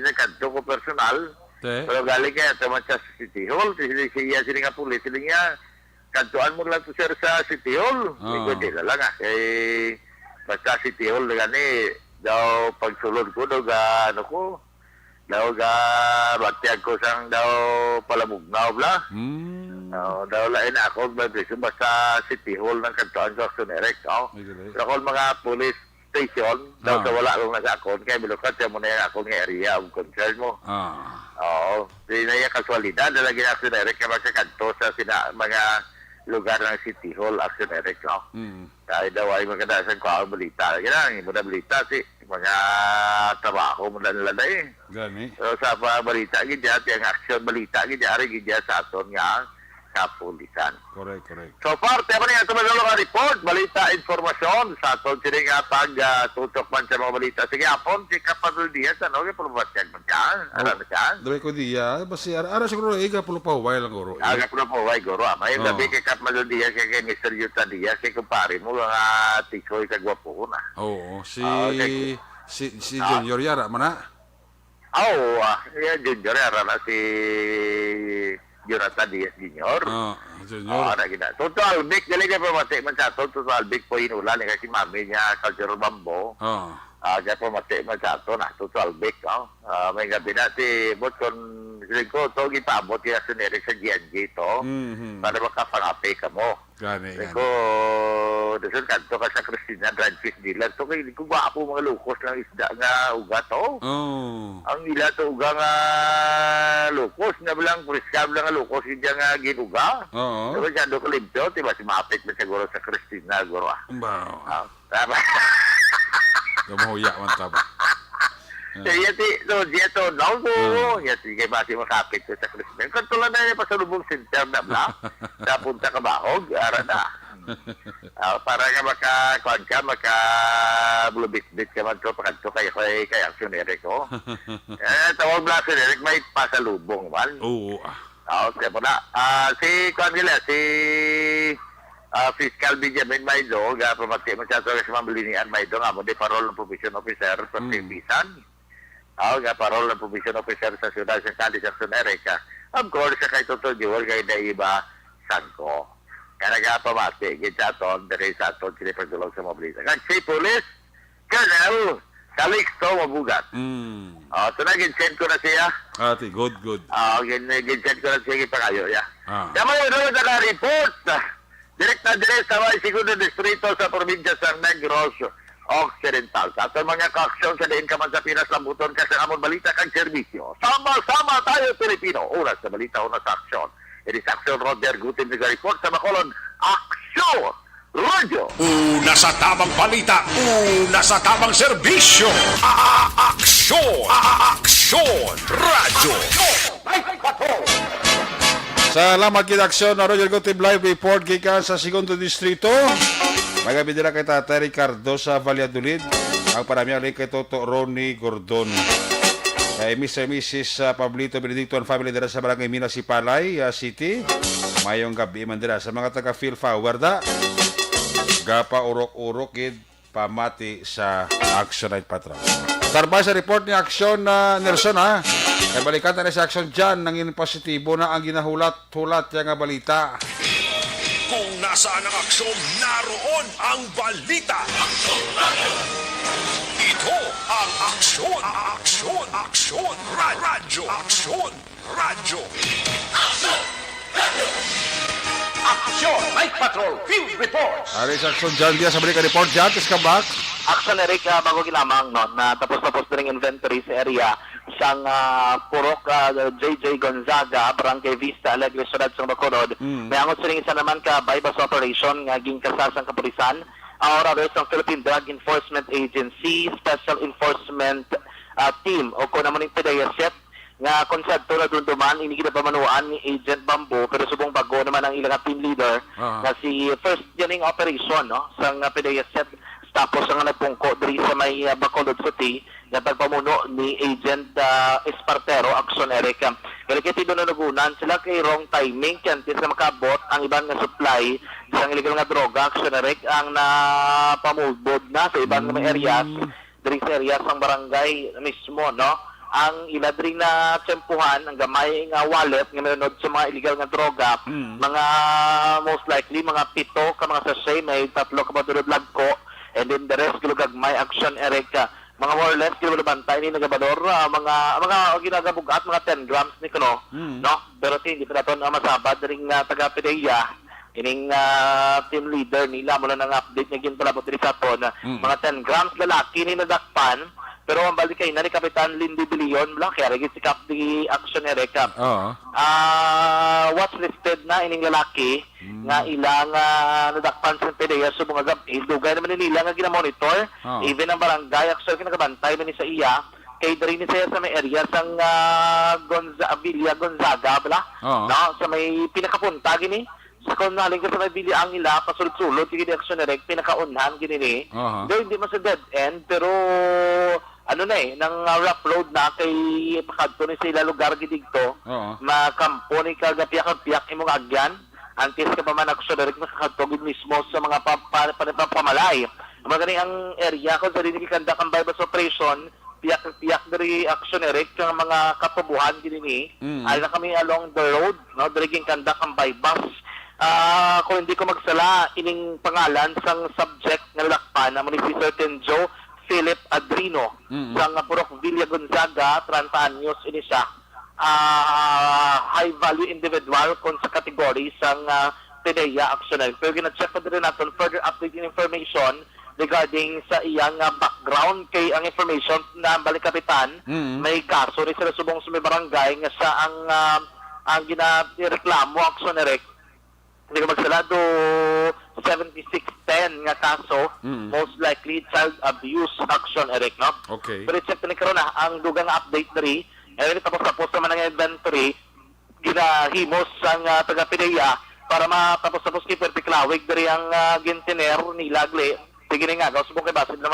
nakanto ko personal. Pero galing kaya naman sa City Hall. Siya nga pulis. Sila nga, kantuan mo lang to sir sa City Hall. Hindi na lang basta City Hall na gani. Daw pagsulod ko, daw batyag ko sang daw palamugnaw bla. Daw lain ako, basta City Hall ng kantuan ko sa Nerek. Pero kung mga police station, daw sa wala lang nag-akon, kaya bilukat siya mo na yung akong area of concern mo. Hindi na yung kasualidad, nalagyan Action Eric kaya sa kanto sa mga lugar ng City Hall Action Eric. Kaya daw ay magkadasan ko ang balita. Kaya mo na balita, mga trabaho mo na nila na Gani. So sa balita, gidya, yung action balita, gidya sa aton nga kapulisan. Correct. So far, tayo na nga tumadalo ka report, balita, informasyon sa aton sila nga pag-tutok man sa mga balita. Sige, apon, si Kapadul Diaz, ano, yung pulubasyag man siya? Ano na siya? Daway ko diya, basi ara siguro iga pulo pa huway lang guro. Aga po na po, why, goro. May gabi kay Kapadul Diaz, kay Mr. Yuta Diaz, kay kumpare mo, nga tikoy kagwapo ko na. Oo, si Junior Yara, mana? Junior Yara na si Jonathan Diaz Junior. Junior. Total Big, dali ka pa mati man sa total Big po inulan kasi mami niya Cultural Bambo. Kaya po mati mo sa ato na, total big, may gabi na, si Bot, kung ko, ito, gipabot kaya suneri sa GNG to, para makapangapi ka mo. Gani, Ko, doon kanto ka sa Christina, dried fish dealer, to, kaya hindi ko po mga lukos ng isda nga uga to. Oh. Ang ila to uga nga lukos, na bilang priskab lang nga lukos, hindi nga ginuga. Oo. So, kaya doon kalibyo, diba, si mapit mo siguro sa Christina, guro. Ba. Tama. Gamahuya man taba. Iya ti, so dia to now po. Ya sige basi makapit ko sa Christmas. Katulad na pa sa lubong center na bla. Napunta ka bahog, ara na. Para nga maka blubit-bit ka man to pakadto kay aksiyonere ko. Tawag bla si Derek may pasalubong man. Oo. Okay po na. Si Kongila, si Fiscal Benjamin Maido, pamati mo siya sa Mambalinian Maido nga mo, di parol ng provision officer sa Tibisan. Parol ng provision officer sa Ciudad sa Cadiz, Action Erica. Of course, sa kay Toto Jewel, kay Daiba Sanko. Kaya pamati, gitsaton, dari sa aton, sinipagdulog sa mobilita. Kaya si Police, Colonel Calixto Mabugat. So na, ginsend ko na siya. Ati, good. Ginsend ko na siya, ipakayo niya. Ah. Kaya mo yun na report. Direct sa may segundo distrito sa probinsya sa Negros Occidental. Sa atong mga kaaksyon sa diin ka man sa Pinas Lambuton kasi amon balita kang serbisyo. Sama-sama tayo Pilipino. Una sa balita, una sa aksyon. It is Aksyon Roger Gutin report sa Bacolod. Aksyon Radio. Una sa tamang balita, una sa tamang serbisyo. Aksyon Radyo. Salamat kita aksyon na Roger Gotim Live Report gikan sa segundo distrito. Magabidira kay Tatay Ricardo sa Valladolid. Ang paramiyali kay Toto Ronnie Gordon. Kay Mr. Mrs. Pablito Benedicto and family dira sa Barangay Minas Sipalay City. Mayong gabi man dira sa mga taga Phil Power da. Gapa urok-urok gid pamati sa Action Night Patrol. Tarbay sa report ni Aksyon na Nelson ha. Kaya balikan na sa Action dyan nang positibo na ang ginahulat-hulat yung nga balita. Kung nasaan ang aksyon, naroon ang balita. Ito ang Aksyon Radyo. Aksyon Radyo. Aksyon Night Patrol Field Reports. Ari sa Action dyan diya sa balikan report dyan. Tis ka back. Action Eric, bago ginamang no, na tapos na ring inventory sa area sang Purok JJ Gonzaga, Barangay Vista, Alegre, Ciudad sa Bacolod. May angot siling isa naman ka bypass operation nga ginkasasang kapulisan. Or others ang Philippine Drug Enforcement Agency Special Enforcement Team o kung naman yung PDEASET nga konsepto na dunduman ini kinapamanuan ni Agent Bambo pero subong bago naman ang ilang team leader na si first yaning operation no sang PDEASET tapos ang nagpungko diri sa may Bacolod City na pagpamuno ni Agent Espartero Action Erica. Kaya kiti doon nagunan sila kay wrong timing kantis na makabot ang ibang nga supply sa illegal nga droga Action Eric ang napamulbod na sa ibang mga areas diri sa areas ng barangay mismo no. Ang iladring na tsempuhan, ang gamay nga wallet nga mayroon sa mga illegal nga droga, mga most likely mga 7 ka mga sachet, may 3 ka madulod lagko, and then the rest gagmay Action Erica. Mga more or less bantay ni nagabador, mga ginagabugat, mga 10 grams ni kuno, no? Pero hindi pa naton masabad ring taga PDEA, ining team leader nila mula nang update nga ginpalabot diri sa aton, mga 10 grams lalaki ni nadakpan. Pero ang balik kay ni Kapitan Lindy Bilion bla kaya regis si Cap di Action Erica. What's listed na ining lalaki nga ilang nadakpan sa PDEA so mga dugay naman nila nga gina-monitor even ang barangay Action kinakabantay man ni sa iya kay diri ni siya sa may area sang Villa Gonzaga bla no sa may pinakapunta gini sa kung naling ka sa may Villa ang ila pasulod-sulod sige di Action Erica pinakaunhan gini ni hindi man sa dead end pero ano na nang rough road na kay pakadto ni sila lugar gidigto makampo ni kagapiak-piak imong agyan antes ka pa man Action Eric makakadto gid mismo sa mga pamalay mga ganing ang area ko sa dinig kanda kang bypass operation piyak dari Action Eric ang mga katubuhan gini ay na kami along the road no diriging kanda kang bypass kung hindi ko magsala ining pangalan sang subject nga lakpan na si Certain Joe Philip Adrino sa Purok Villa Gonzaga, 30 anyos ini siya. High value individual kung sa kategory sang PDEA actionary. Pero gina-check pa rin natin further updating information regarding sa iyang background kay ang information na balik kapitan may kaso rin sila subong sa may barangay nga sa ang ginareklamo actionary. Hindi ko magsalado 7610 nga kaso, most likely child abuse action, Eric, no? Okay. Pero check ni karon ang dugang update diri, tapos naman ang inventory, ginahimos ang taga-PDEA para matapos-tapos kay Pertiklawig diri ang gintiner ni Lagli. Sige nga, subong kay basid na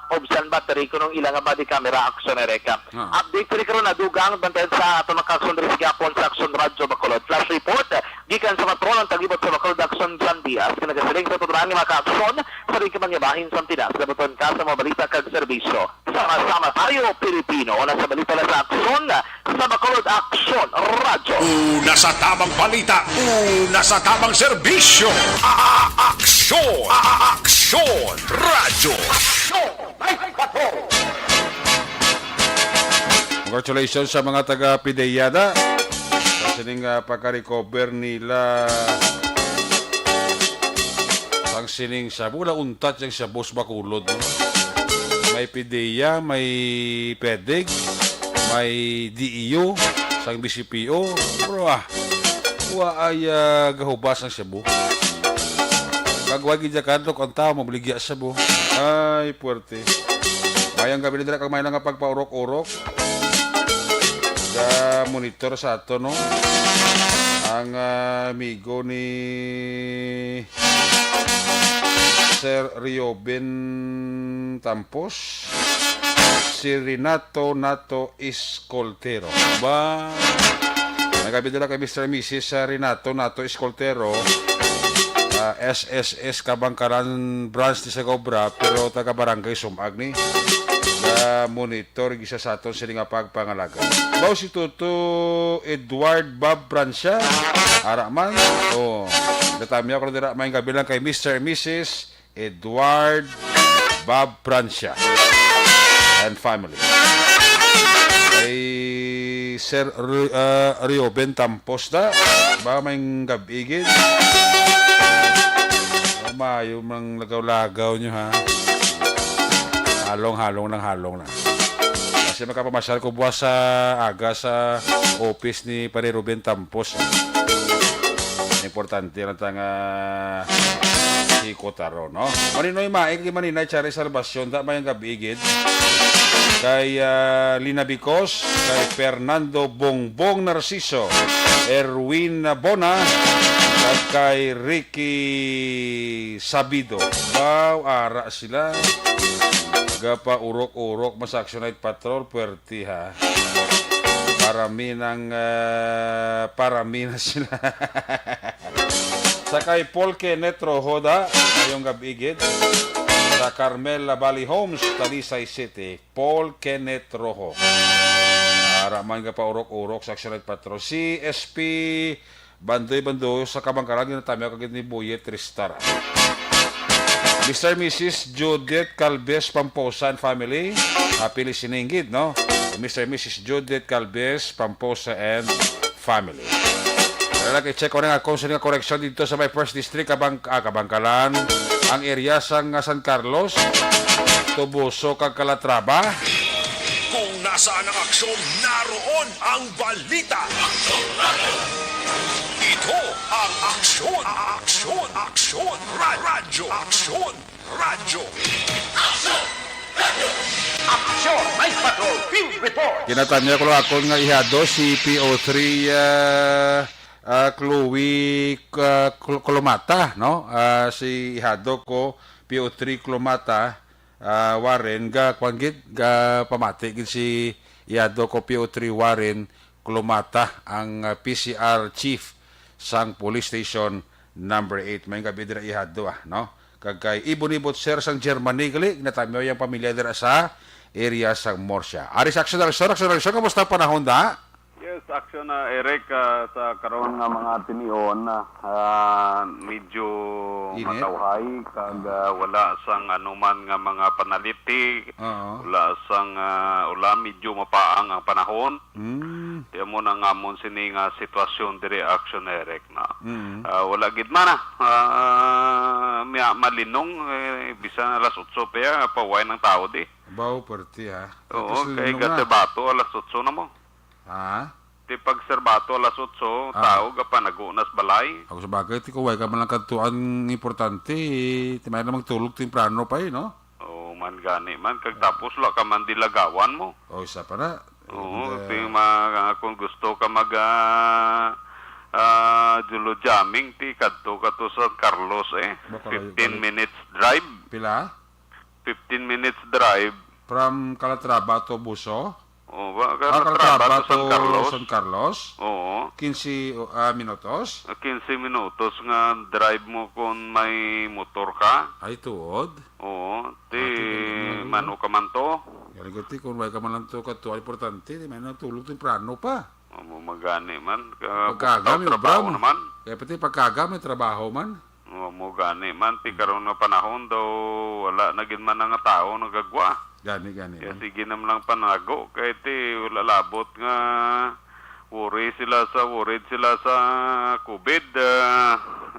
obsan battery ko nung ilang body camera action ereka. Update rin karon na dugang bantayan sa ato makakson rin sa Gapon sa Action Radyo Bacolod. Flash report, gikan sa patrol ang tagibot sa Bacolod Action San Diaz. Kinagasiling sa tutunan ni makakson sa rin kamanyabahin sa Tinas. Labaton ka sa mga balita kag serbisyo. Sama-sama tayo, Pilipino. O nasa balita na sa aksyon sa Bacolod Action Radyo. Una sa tamang balita, una sa tamang serbisyo. Aksyon! Aksyon! Radyo! Congratulations sa mga taga-PDEA na kasi ning pagka-recover nila ang sining sa mula untat yung sa Boss Bacolod, no? May PDEA, may PEDEG, may DEO, sang BCPO, bro wa ay gahubas ang Cebu. Kagwagi dya kadto kung tao mabuligya sa Cebu. Ay, puwerte. Mayang gabi nila kag may nga pagpaurok-urok. Da monitor sa ato, no? Ang amigo ni Sir Rioben Tampos, si Renato Nato Escoltero. Ba? Nagabi nila kay Mr. and Mrs. Renato Nato Escoltero. SSS Kabangkaran branch ni Sagobra pero taga barangay Sumag ni monitor gisa sa aton sila nga pagpangalaga. Baw si Tuto Edward Bob Bransya Araman. Datami ako dira may gabi lang kay Mr. and Mrs. Edward Bob Bransya and family. Kay Sir Rioben Tampos da ba may gabigid. Mayo mang lagaw-lagaw nyo, ha? Halong na. Kasi makapamasyal ko buwas sa aga sa office ni Pare Ruben Tampos. Importante na tanga Hikotaro, no? Maninoy maing di maninay Chari Salvacion da mayang gabigid. Kay Lina Bicos, kay Fernando Bongbong Narciso, Erwin Bona, at kay Ricky Sabido. Wow, ara sila. Gapa urok-urok masaksyon patrol puerti, ha. Parami na sila. Sa kay Paul Kenneth Rojoda, ngayong gabigid. Sa Carmela Valley Homes, Talisay City, Paul Kenneth Rojo. Araman ka pa urok-urok saksyon patrol. Si SP Bandoy sa Kabangkaran na tami ako ni Boyet Tristar. Mr. and Mrs. Judith Calves Pamposa and family. Happy listening, no? Mr. and Mrs. Judith Calves Pamposa and family. Kaya i-check ko na kung saan nga correction dito sa my first district, Kabangkalan, ang area sang San Carlos, Tubuso, kag Calatrava. Kung nasaan ang aksyon, naroon ang balita. Ito ang aksyon, radyo, Action! Night Patrol! Field Report! Kinatanya ko lang ako nga ihado si PO3 Chloe Colomata, no? Si ihado ko PO3 Colomata Warren ga kwanggit ga pamati gid si ihado ko PO3 Warren Colomata ang PCR chief sang police station number 8. May gabi dira ihado, no? Kagkay ibon-ibot sir sang Germany gali natamyo yang pamilya dira sa area sang Morsya. Ari sa aksyon, kamusta panahon da? Yes, action na Eric sa karon nga mga tinion medyo Init? matawhay kag wala sang anuman nga mga panaliti. Oo. Wala sang ulam medyo mapaang ang panahon. Tiyo mo na nga mon sini nga sitwasyon diri action Eric na. Wala gid man malinong bisan alas 8 pa paway ng tao di. Baw perti ha. Oo, Tapos kay linong na. gasebato alas 8 na mo. Ha? Ti pag serbato alas 8, tao ka pa nagunas balay. Ako sa bagay, ti kuway ka man lang katuan importante. Ti may na magtulog temprano pa no? O man gani man kag tapos la ka man dilagawan mo. O isa pa na. Oo, ti kung gusto ka mag julo jamming ti kadto ka to sa Carlos Baka 15 kayo- minutes drive. Pila? 15 minutes drive. From Calatrava to Buso? O ba Calatrava to San Carlos. San Carlos? Oo. 15 minutos? 15 minutos nga drive mo kung may motor ka. Ay, tuod. Oo, ti ganun. mano ka man to. Galigati, kung may ka man lang to katuan importante, di may natulog temprano pa. Mo magani man Pagkaga, may trabaho obra mo. naman. Kaya pati pagkaga, may trabaho man. Mo gani man ti karon nga panahon daw wala na gid man nga tao nagagwa. Gani, gani. Kaya sige nam lang panago kay ti wala labot nga worried sila sa COVID.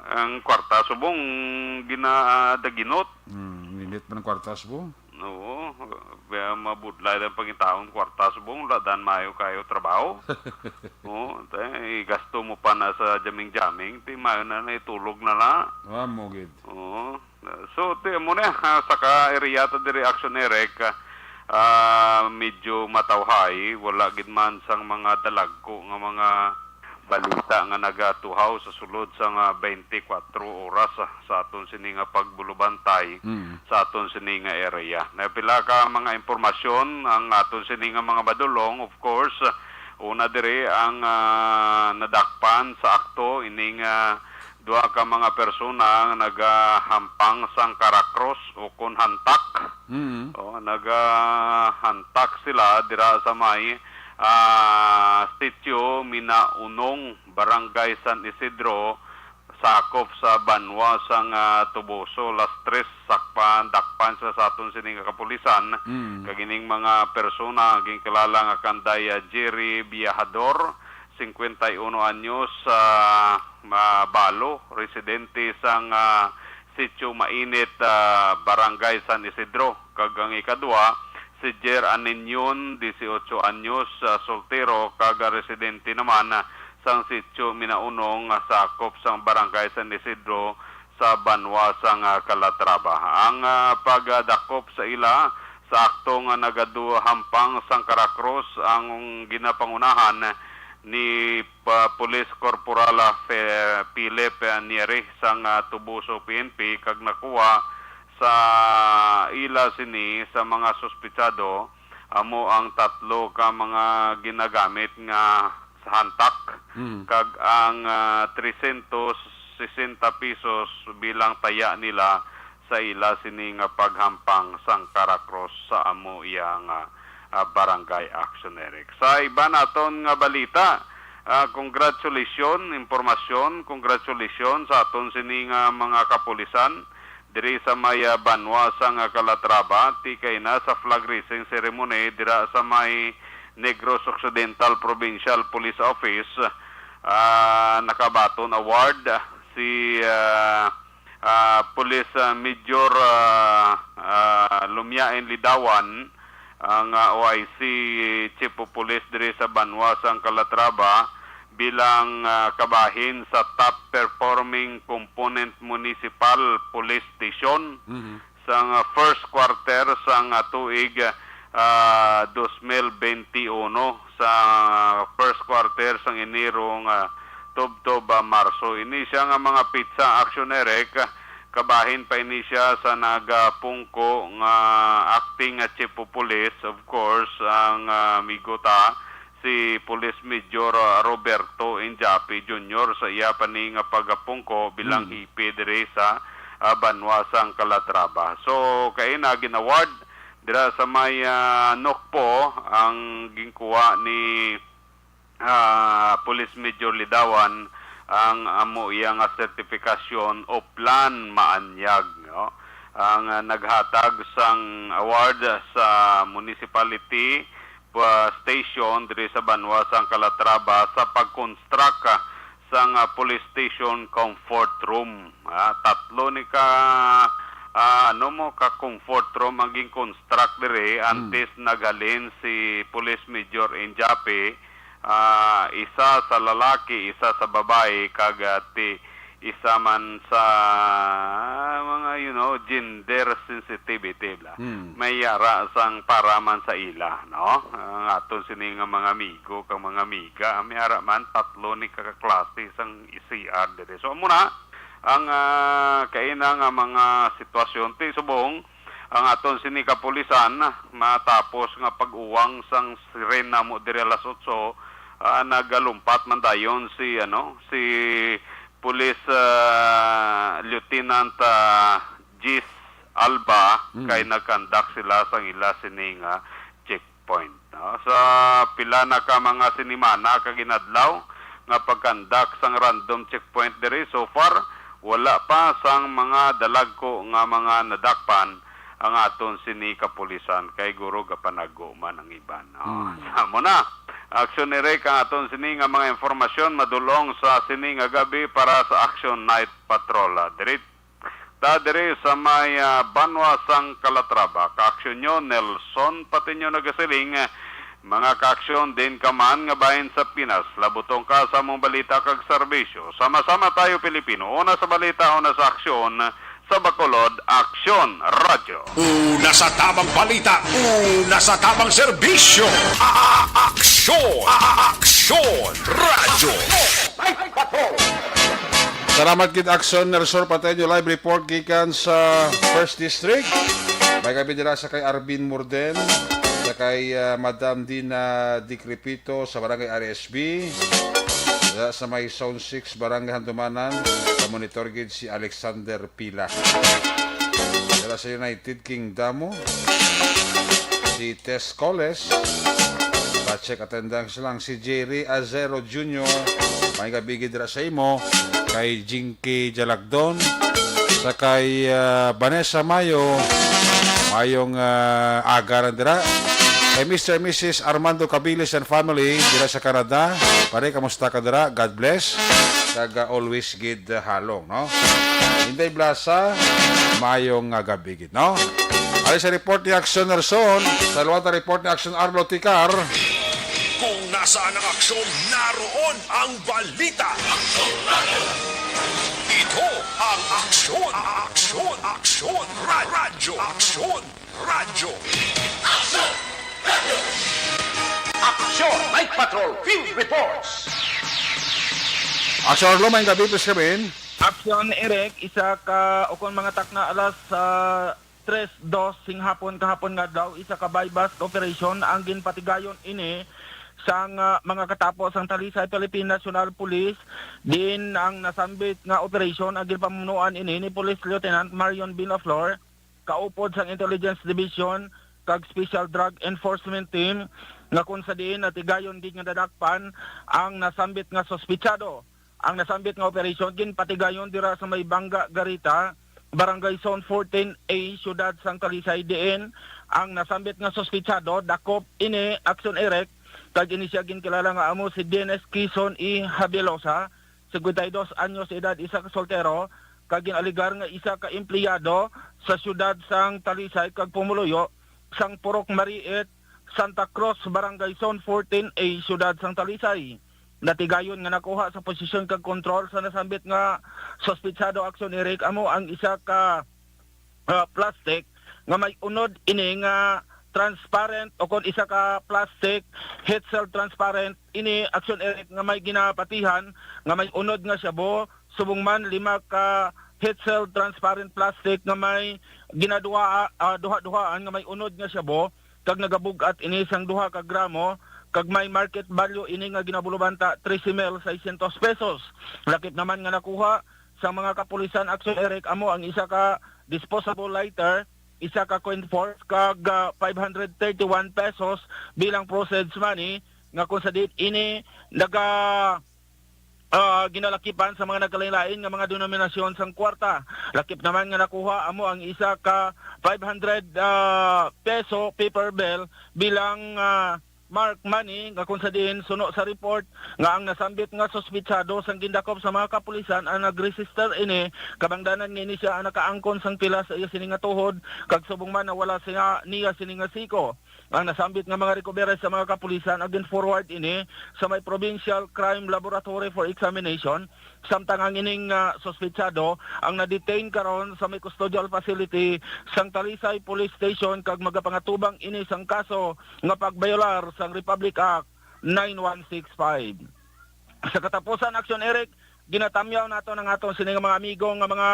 Ang kwarta subong ginadaginot. Minit man ang kwartas mo. Oo, kaya mabudlay ang pangitaon kwarta subong ladan mayo kayo trabaho. Oo, gasto mo pa na sa jaming-jaming, ti mayo na itulog na la. Mo gid. Oo. So, ti mo na saka area ta di reaction Eric, medyo matawhay, wala gid man sang mga dalagko nga mga balita nga nagatuhaw sa sulod sa nga 24 oras sa aton sini nga pagbulubantay sa aton sini nga area. Napila ka mga impormasyon ang aton sini nga mga badulong, of course. Una dire ang nadakpan sa akto ining duha ka mga persona nga nagahampang sang Caracross o kun hantak. O nagahantak sila dira sa may Sitio Minaunong, Barangay San Isidro, sakop sa Banwa sang Tuboso, las 3 dakpan sa aton sining kapulisan. Kagining mga persona ging kilala nga kanday Jerry Viajador, 51 anyos, Balo, residente sang Sitio Mainit, Barangay San Isidro. Kagang ikadua si Jer Aninyon, 18 anyos, soltero, kaga residente naman sang Sitio Minaunong, sakop sang Barangay San Isidro sa Banwa sang Calatrava. Ang pagdakop sa ila sa akto nga nagaduhampang sang Caracross ang ginapangunahan ni Police Corporal Philip Nieri sang Tubuso PNP kag nakuha sa ila sini sa mga suspitsado amo ang 3 ka mga ginagamit nga sa hantak kag ang 360 pesos bilang taya nila sa ila sini nga paghampang sang Caracross sa amo iyang barangay action Eric. Sa iba naton nga balita, congratulations sa aton sini nga mga kapulisan diri sa may Banwa sang Calatrava, ti kay na sa flag raising ceremony dira sa may Negros Occidental Provincial Police Office. Nakabaton award si Police Major Lumiain Lidawan, ang OIC Chief of Police diri sa Banwa sang Calatrava bilang kabahin sa top performing component municipal police station sang first quarter sang tuig 2021 sa first quarter sang Enero Tubtob Marso. Ini siya nga mga pizza action Eric, kabahin pa ini siya sa nagapungko nga acting chief of police, of course ang migota si Police Major Roberto Injapi Jr. sa iya pani nga pagapungko bilang hipi diri sa Banwa sang Calatrava. So kay na ginaward dira sa may Nokpo ang gingkuha ni Police Major Lidawan ang amo iyang sertifikasyon o plan maanyag, no? Ang naghatag sang award sa municipality station diri sa Banwa sang Calatrava sa pag-construct sang police station comfort room. Tatlo ni ka comfort room ang construct diri antes naghalin si Police Major Injape, isa sa lalaki, isa sa babae, kagati isa man sa mga gender sensitivity la. May yara sang paraman sa ila, no? Ang aton sini nga mga amigo kang mga amiga, may yara man tatlo ni kakaklase sang CR diri. So muna ang kaina nga mga sitwasyon ti subong ang aton sini kapulisan matapos nga pag-uwang sang sirena mo diri alas 8, nagalumpat man dayon si Police Lieutenant Gis Alba kay nagkandak sila sang ila sining checkpoint, no? Sa pila na ka mga sinimana ka ginadlaw nga pagkandak sang random checkpoint diri, so far wala pa sang mga dalagko nga mga nadakpan ang aton sini kapulisan kay guro gapanago man ang iban, no? Samo na action ni Rick ang aton sini nga mga informasyon madulong sa sini nga gabi para sa Action Night Patrol. Diri sa may Banwa sang Calatrava. Ka-aksyon nyo, Nelson, pati nyo nagasiling, mga ka-aksyon din kaman nga bahin sa Pinas. Labutong ka sa mong balita kag serbisyo. Sama-sama tayo Pilipino. Una sa balita, una sa aksyon. Sa Bacolod, Aksyon Radio. Una sa tamang balita, una sa tamang serbisyo. Aksyon! Aksyon! Radyo! Salamat gid Aksyon Nersor Pateño live report gikan sa First District. May kami dira sa kay Arvin Morden, sa kay Madam Dina Dikripito sa Barangay RSB, sa may Zone 6 Barangay Handumanan, sa monitor gid si Alexander Pila. Dira sa United Kingdom, si Tess Coles, pa-check attendance lang si Jerry Azero Jr. May gabi gid dira sa imo, kay Jinky Jalagdon, sa kay Vanessa Mayo, mayong agaran dira. Kay Mr. and Mrs. Armando Cabilis and family dira sa Canada. Pare, kamusta ka dira? God bless. Kaga always gid halong, no? Inday Blasa, mayong gabi gid, no? Ay sa report ni Action Nerson, sa luwata report ni Action Arlo Ticar. Kung nasaan ang aksyon, naroon ang balita. Ito ang Aksyon! Aksyon! Aksyon! Radyo! Aksyon! Radyo! Aksyon Night Patrol Field Reports. Action Arlo, may gabi please kami. Aksyon Eric, isa ka ukon mga takna alas 3:02 sing hapon kahapon nga daw, isa ka bypass operation ang ginpatigayon ini sang mga katapos ang Talisay Philippine National Police. Din ang nasambit nga operation ang ginpamunuan ini ni Police Lieutenant Marion Binaflor, kaupod sang Intelligence Division kag Special Drug Enforcement Team, nga kung sa diin natigayon gid nga dadakpan ang nasambit nga sospitsado. Ang nasambit nga operasyon ginpatigayon dira sa may Bangga Garita, Barangay Zone 14A, Siyudad sang Talisay. Diin ang nasambit nga sospitsado dakop ini Action Eric kag ini siya ginkilala nga amo si Dennis Quezon E. Habilosa, 52 anyos edad, isa ka soltero, kag ginaligar nga isa ka empleyado sa siyudad sang Talisay kag pumuluyo sang Purok Mariet, Santa Cruz, Barangay Zone 14A, Siyudad sang Talisay. Natigayon nga nakuha sa posisyon kag kontrol sa nasambit nga sospitsado Action Eric amo ang isa ka plastic nga may unod ini nga transparent o kon isa ka plastic heat cell transparent ini Action Eric nga may ginapatihan nga may unod nga syabo, subong man 5 ka heat cell transparent plastic nga may duha-duhaan nga may unod nga syabo, kag nagabugat ini sang 2 ka gramo, kag may market value ini nga ginabulubanta 13,600 pesos. Lakip naman nga nakuha sa mga kapulisan Action Eric amo ang isa ka disposable lighter, isa ka coin force kag 531 pesos bilang proceeds money nga kung sa dit ini ginalakipan sa mga nagkalain-lain nga mga denominasyon sang kwarta. Lakip naman nga nakuha amo ang isa ka 500 peso paper bill bilang mark money nga kung sa din suno sa report nga ang nasambit nga suspitsado sang gindakop sa mga kapulisan ang nagregister ini kabangdanan nga ini siya ang nakaangkon sang pila sa iya sininga tuhod kag subong man na wala niya sininga siko. Ang nasambit nga mga recovery sa mga kapulisan again forward ini sa may Provincial Crime Laboratory for examination samtang ang ining suspitsado ang na-detain karon sa may custodial facility sang Talisay Police Station kag magapangatubang ini sang kaso nga pagbayolar sang Republic Act 9165. Sa katapusan aksyon Eric, ginatamyaw nato ng aton sining mga amigo nga mga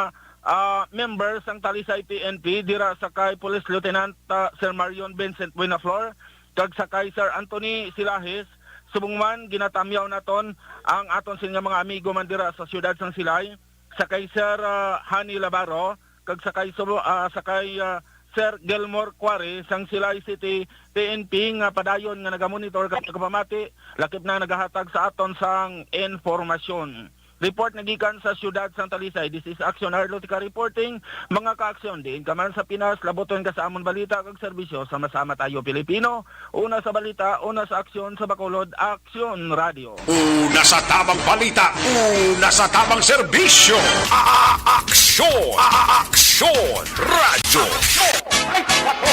members ng Talisay PNP dira sa kay Police Lieutenant Sir Marion Vincent Buenaflor kag sa kay Sir Anthony Silahis subong man ginatamyaw naton ang aton sining mga amigo man dira sa siyudad sang Silay sa kay Sir Hani Labaro kag sa kay Sir Gilmore Quarry sang Silay City PNP nga padayon nga nagamonitor kag nagapamati lakip na nagahatag sa aton sang informasyon. Report nagikan sa siyudad sang Talisay. This is Action Arlotica reporting. Mga ka-aksyon, diin ka man sa Pinas, laboton ka sa amon balita kag serbisyo. Sama-sama tayo Pilipino. Una sa balita, una sa aksyon sa Bacolod, Aksyon Radio. Una sa tamang balita, una sa tamang serbisyo. Aksyon! Aksyon! Radyo!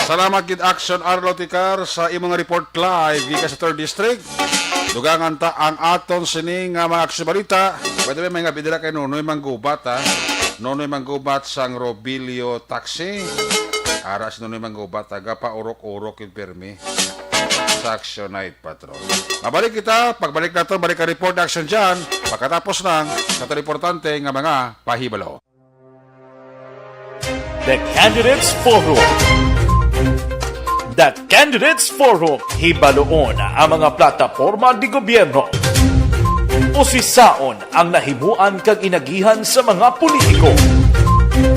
Salamat gid Action Arloticar sa imong report live gikan sa 3rd District. Dugangan ta ang aton sining nga mga aksyon balita. Pwede may nga bidira kay Nonoy Manggubat ha. Nonoy Manggubat sang Robilio Taxi. Ara si Nonoy Manggubat taga pa urok-urok yung permi sa Action Night Patrol. Mabalik kita, pagbalik natin, balik ka report action dyan. Pagkatapos ng kataliportante nga mga pahibalo. The Candidates Forum. The Candidates Forum, hibaloon ang mga plataporma di gobyerno. Usisaon ang nahimuan kag inagihan sa mga politiko.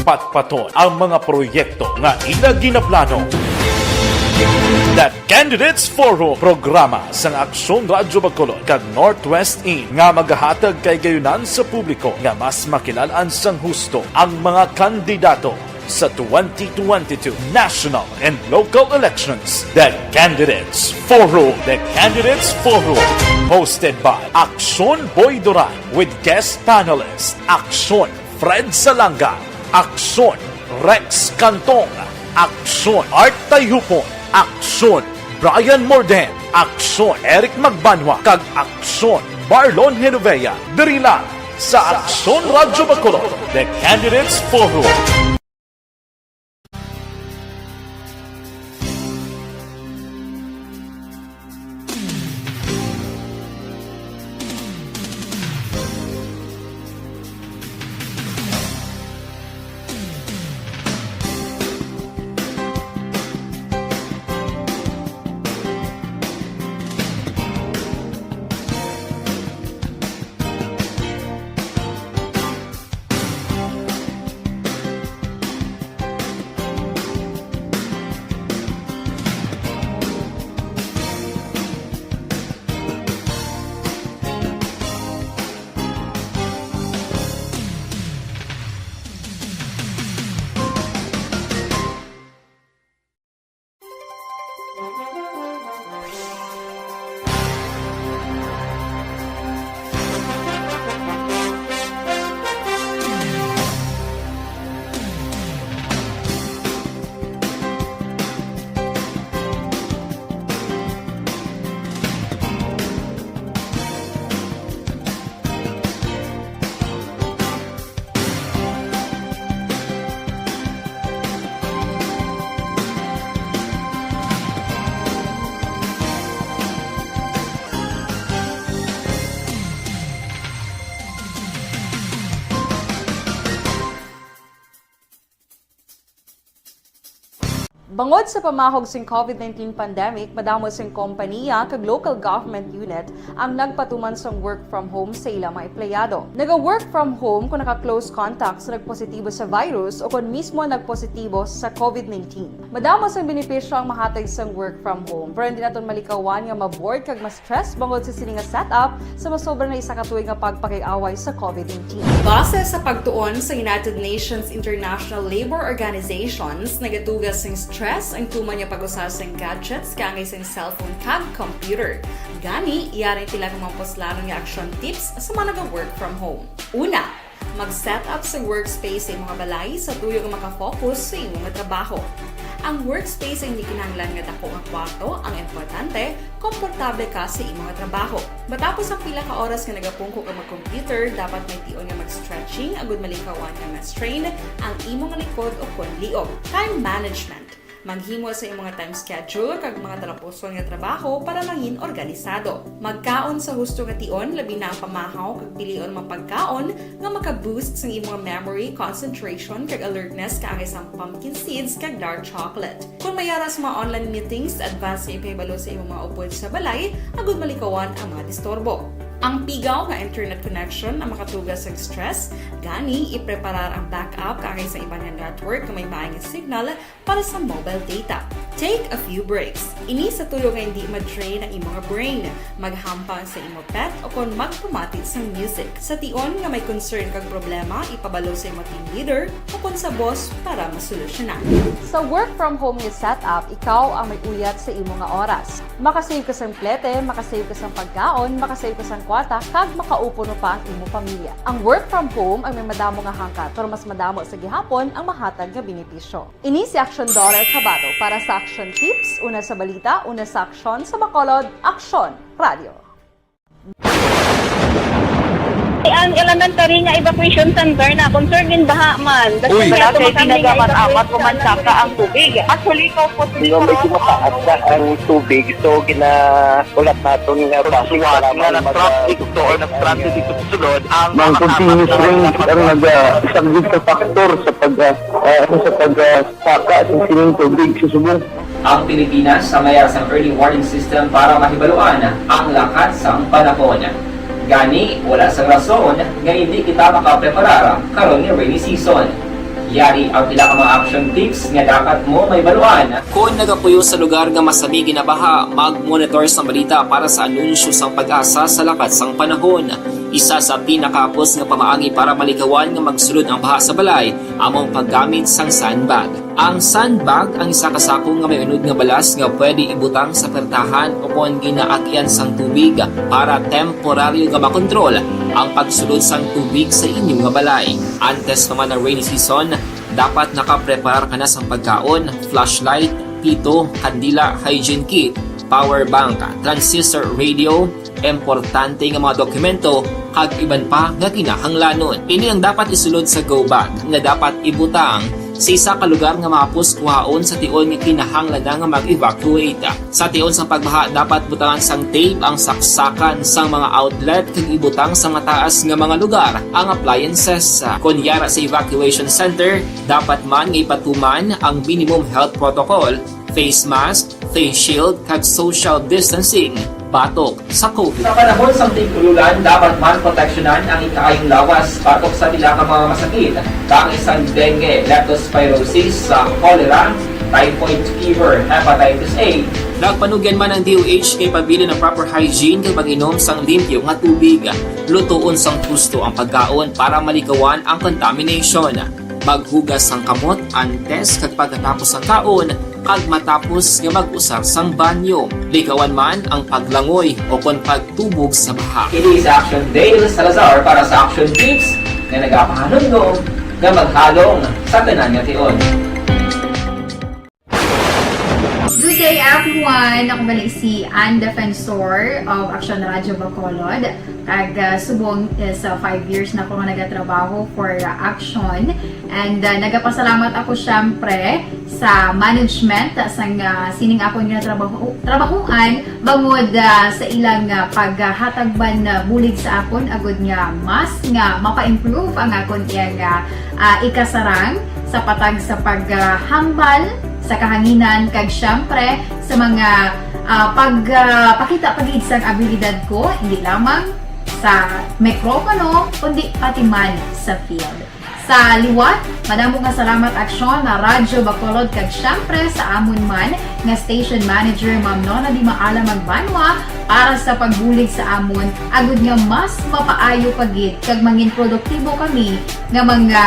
Patpaton ang mga proyekto nga ila ginaplano. The Candidates Forum, programa sang Aksyon Radyo Bacolod kag Northwest In nga magahatag kay gayunan sa publiko nga mas makilalan sang husto ang mga kandidato sa 2022 national and local elections. The Candidates Forum. The Candidates Forum. Hosted by Aksyon Boy Duran with guest panelists Aksyon Fred Salanga, Aksyon Rex Cantong, Aksyon Art Tayupon, Aksyon Brian Morden, Aksyon Eric Magbanwa, kag Aksyon Marlon Genovea. Diri lang sa Aksyon Radyo Bacolod. The Candidates Forum. Bangod sa pamahog sing COVID-19 pandemic, madamo sing kompanya kag local government unit ang nagpatuman sang work from home sa ilang mga empleyado. Naga-work from home kung naka-close contact sa nagpositibo sa virus o kung mismo nagpositibo sa COVID-19. Madamo sang benepisyo ang mahatag sang work from home, pero hindi naton malikawan nga ma-bored kag ma-stress bangod sa sini nga setup sa masobra na isa ka tuig nga pagpakiaway sa COVID-19. Base sa pagtuon sa United Nations International Labour Organizations, nagatugas sing stress ang tuman niya pag-usar sa gadgets kangay sa cellphone kag computer. Gani, iyaring tila ng mga poslanong nga action tips sa mga nag-work from home. Una, mag-set up sa workspace sa mga balay sa tuyo nga makafocus sa imong trabaho. Ang workspace ay hindi kinahanglan nga dako ang kwarto, ang importante, komportable ka sa imong trabaho. Matapos ang pila ka oras nga nagapungko ka mag-computer, dapat may tion nga mag-stretching agud malikawan nga ma-strain ang imong likod o konliog. Time management. Maghimo sa imong time schedule kag mga talapuson nga trabaho para maging organisado. Magkaon sa husto nga tion, labi na ang pamahaw kag pilion mapagkaon nga maka-boost sa imong memory, concentration kag alertness kaangay sang pumpkin seeds kag dark chocolate. Kung mayaras mga online meetings, advance na ipahibalo sa imong mga upod sa balay, agud malikawan ang mga disturbo. Ang pigaw nga internet connection ang makatugas sa stress, gani ipreparar ang backup kaangay sa ibang network na may maayong signal para sa mobile data. Take a few breaks. Ini sa tuyo nga hindi ma-drain ang imong brain, maghampang sa imong pet o kung magpumatid sa music. Sa tion nga may concern kag problema, ipabalo sa imong team leader o kung sa boss para masolusyonan. Sa work from home nga setup, ikaw ang may uyat sa imong nga oras. Makasave ka sa plete, makasave ka sa pagkaon, makasave ka sa kwata, kag makaupo no pa ang imong pamilya. Ang work from home ay may madamo nga hangkat, pero mas madamo sa gihapon ang mahatag nga benepisyo. Ini si Action Dollar Kabato para sa Action Tips, una sa balita, una sa aksyon, sa Bacolod, Action Radio. Ang elementary nga evacuation center na concern din baha man. Uy, kaya ginagamat-amat kumansaka ang tubig. Actually, ikaw po Hindi mo medyo mataas na ang tubig. So, ginaulat natin nga pasuwat nga ng-traffic to or nag-traffic dito sa sulod ang mga continuous rain ang nag-isang sa factor sa pagsaka sa sining tubig sa subong. Ang Pilipinas sa mayroon sa early warning system para mahibaluan ang lakas sa panahon. Gani, wala sa rason nga hindi kita makapreparar karon ni rainy season. Yari ang pila ka mga action tips nga dapat mo may baluan. Kung nagapuyo sa lugar nga masabi ginabaha, mag-monitor sa balita para sa anunsyo sang pag-asa sa lakas sang panahon. Isa sa pinakapos nga pamaagi para malikawan nga magsulod ang baha sa balay, among paggamit sang sandbag. Ang sandbag ang isa kasakong nga may unod nga balas nga pwede ibutang sa pertahan o kung ginaakyan sang tubig para temporaryo nga makontrol ang pagsulod sang tubig sa inyong nga balay. Antes naman ng rainy season, dapat nakapreparar ka na sang pagkaon, flashlight, pito, kandila, hygiene kit, power bank, transistor radio, importante nga mga dokumento kag iban pa nga kinahanglanon. Ini ang dapat isulod sa go bag nga dapat ibutang sa isa ka lugar nga mapus kuhaon sa tion nga kinahanglan nga mag-evacuate. Sa tion sang pagbaha dapat butangan sang tape ang saksakan sang mga outlet kag ibutang sa mataas nga mga lugar ang appliances. Kunyara sa evacuation center, dapat man nga ipatuman ang minimum health protocol, face mask, face shield kag social distancing batok sa COVID. Sa panahon sa tig-ululan, dapat man proteksyonan ang ikaayong lawas batok sa tila ka mga masakit. Kang isang dengue, leptospirosis, cholera, typhoid fever, hepatitis A. Nagpanugyan man ang DOH kay pabili ng proper hygiene kay pag-inom sang limpyo nga tubig. Lutuon sang gusto ang pagkaon para malikawan ang contamination. Maghugas sang kamot antes kag pagkatapos ang kaon kag matapos nga mag-usar sang banyo. Likawan man ang paglangoy o kon pagtubog sa baha. Kini sa Action Dale Salazar para sa Action Tips na nagapahanundong nga maghalong sa tanan nga tion. Good day everyone! Ako ba si Ann Defensor of Action Radio Bacolod. Kag subong is 5 years na ako nga nagatrabaho for Action. And nagapasalamat ako syempre sa management sang sining ako nga trabahuan bangod sa ilang paghatagban bulig sa akon agud nga mas nga mapa-improve ang akon iyang ikasarang sa patag sa paghambal sa kahanginan kag syempre sa mga pakita pagid sang abilidad ko hindi lamang sa mikropono kundi pati man sa field. Sa liwat, madamo nga salamat aksyon na Radyo Bacolod kag syempre sa amon man nga station manager Ma'am Nona Di Maala Magbanwa para sa pagbulig sa amon agud nga mas mapaayo pagid kag mangin produktibo kami nga mga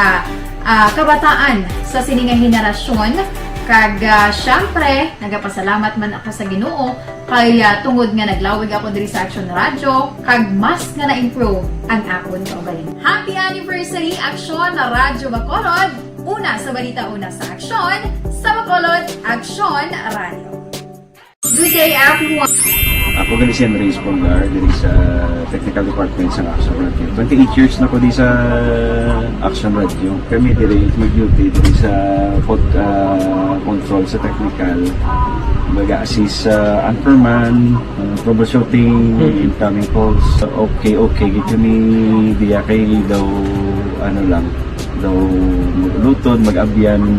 kabataan sa sining nga henerasyon. Kag syempre, nagapasalamat man ako sa Ginoo kay tungod nga naglawig ako diri sa Aksyon Radio kag mas nga na-improve ang akon kaugalingon. Happy anniversary Aksyon na Radyo Bacolod! Una sa balita, una sa Aksyon, sa Bacolod, Aksyon Radio. Good day everyone! Ako gali si Andres Polgar diri sa Technical Department sa Action Radio. 28 years na ko di sa Action Radio. Kami diri mag-duty diri sa control sa technical. Mag-assist sa anchorman, troubleshooting, incoming calls. Okay, gito ni diya kay daw daw maglutod, mag-abyan,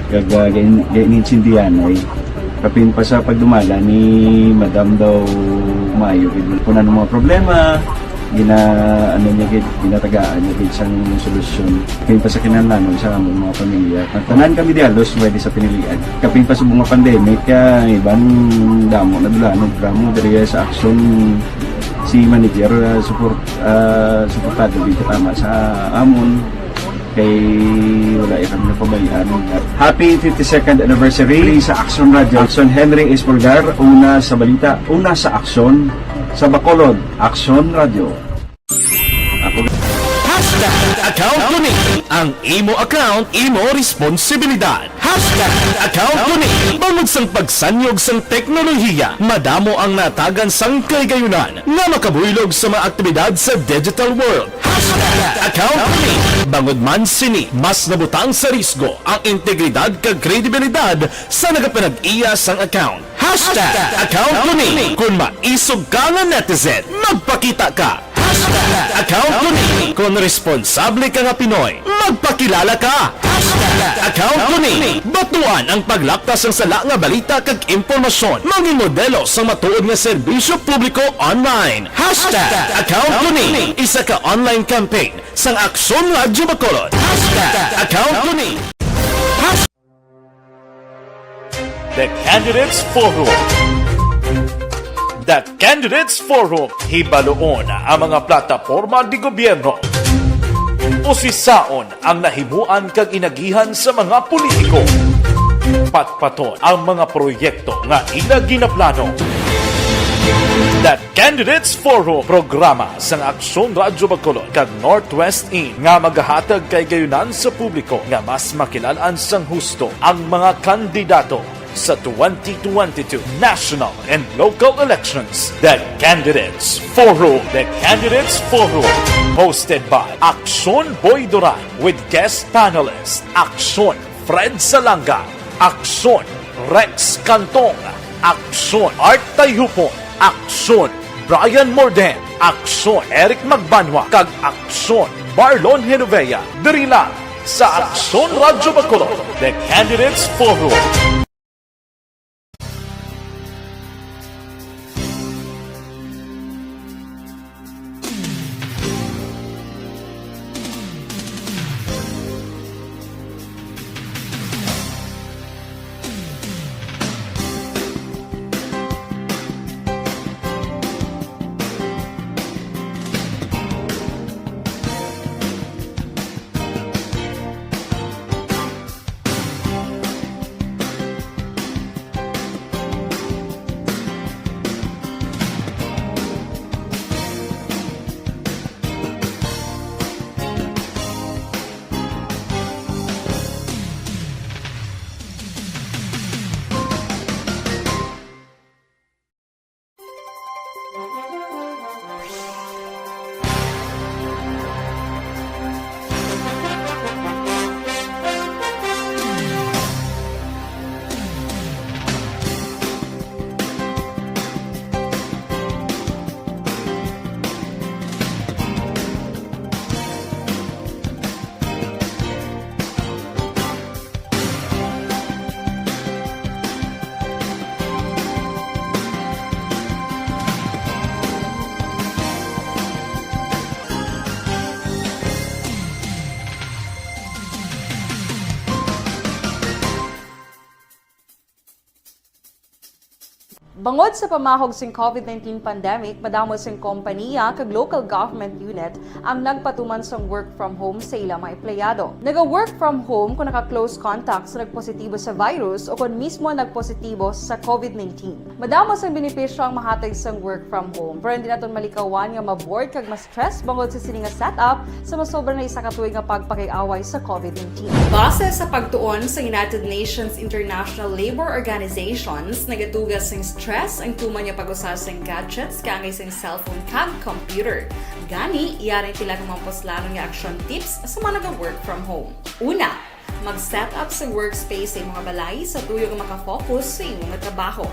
ganinsindihan ay kapin pa sa pagdumala ni Madam daw Mayo kuna ng mga problema ginatagaan niya isang solusyon kapin pa sa kinahanglan sa among mga pamilya tanan kami dialos pwede sa pinilian kapin pa sa mga pandemic ibang damo na dulanog dramo diri sa action si manager suportado dito tama sa amon kay wala kami napabayaan. Happy 52nd anniversary sa Action Radio. Action Henry Espolgar, una sa balita, una sa aksyon, sa Bacolod, Action Radio. Account ko ni ang imo account, imo responsibilidad. Account ko ni bangod sang pagsanyog sang teknolohiya, madamo ang natagan sang kaygayunan nga makabuylog sa mga aktibidad sa digital world. Account ko ni bangod man sini mas nabutang sa risgo ang integridad kag kredibilidad sa nagapanag-iya sang account. Account ko ni kung maisog ka nga netizen, magpakita ka. Account ko ni kung responsable ka nga Pinoy, magpakilala ka. Account ko ni batuan ang paglaktas ng sala nga balita kag impormasyon, mangin modelo sa matuod nga serbisyo publiko online. Account ko ni isa ka online campaign sang Aksyon Radyo Bacolod. Account ko ni The Candidates Forum. The Candidates Forum, hibaloon ang mga plataporma di gobyerno. Usisaon ang nahimuan kag inagihan sa mga politiko. Patpaton ang mga proyekto nga ila ginaplano. The Candidates Forum, programa sang Aksyon Radyo Bacolod kag Northwest In nga magahatag kay gayunan sa publiko nga mas makilalaan sang husto ang mga kandidato sa 2022 national and local elections. The Candidates Forum. The Candidates Forum. Hosted by Aksyon Boy Duran with guest panelists Aksyon Fred Salanga, Aksyon Rex Cantong, Aksyon Art Tayhupon, Aksyon Brian Morden, Aksyon Eric Magbanwa, kag Aksyon Marlon Genovea. Diri lang sa Aksyon Radyo Bacolod. The Candidates Forum. Bangod sa pamahog sing COVID-19 pandemic, madamo sing kompanya kag local government unit ang nagpatuman sang work from home sa ilang mga empleyado. Naga-work from home kung naka-close contacts na nagpositibo sa virus o kung mismo nagpositibo sa COVID-19. Madamo sang benepisyo ang mahatag sang work from home, pero hindi naton malikawan nga maboard kag ma-stress bangod sa sini nga setup sa masobra na isa ka tuig nga pagpakiaway sa COVID-19. Base sa pagtuon sa United Nations International Labour Organizations, nagatugas sing stress ang tuman niya pag-usar sing gadgets kangay sing cellphone kag computer. Gani, iyaring tila ng mga poslano nga action tips sa mga nag-work from home. Una, mag-set up sa workspace sa mga balay sa tuyo nga makafocus sa imong trabaho.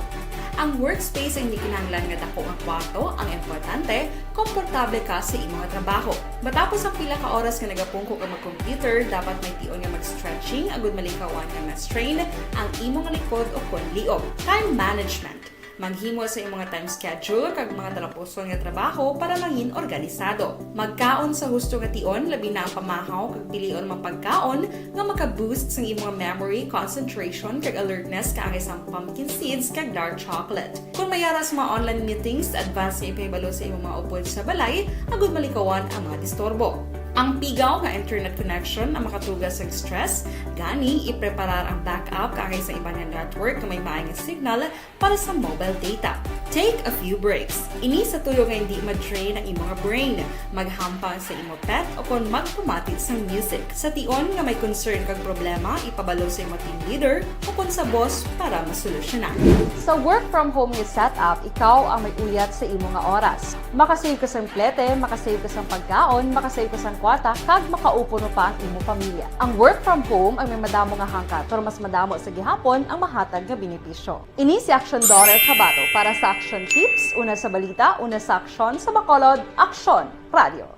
Ang workspace ay hindi kinahanglan nga dako nga kwarto, ang importante, komportable ka sa imong trabaho. Matapos ang pila ka oras nga nagapungko ka mag-computer, dapat may tion nga mag-stretching agud malikawan nga ma-strain ang imong likod o kon liog. Time management. Maghimo sa imong mga time schedule kag mga talapuson nga trabaho para maging organisado. Magkaon sa husto nga tion, labi na ang pamahaw kag pilion mga pagkaon nga maka-boost sa imong memory, concentration kag alertness kaangay sa pumpkin seeds kag dark chocolate. Kung mayara sa mga online meetings, advance nga ipahibalo sa imong mga upod sa balay, agud malikawan ang mga disturbo. Ang pigaw nga internet connection ang makatugas sa stress, gani ipreparar ang backup kaangay sa iba nga network na may maayong signal para sa mobile data. Take a few breaks. Ini sa tuyo nga hindi ma-drain ang imong brain, maghampang sa imong pet o kung magpumatit sa music. Sa tion nga may concern kag problema, ipabalo sa imong team leader o kung sa boss para masolusyonan. Sa work from home nga setup, ikaw ang may uyat sa imong nga oras. Makasave ka sa plete, makasave ka sa pagkaon, makasave ka sa kwarta, kag makaupo no pa ang imong pamilya. Ang work from home ay may madamo nga hangkat, pero mas madamo sa gihapon ang mahatag nga benepisyo. Ini si Action Dorel Cabato para sa Action Tips, una sa balita, una sa aksyon sa Bacolod, Aksyon Radio.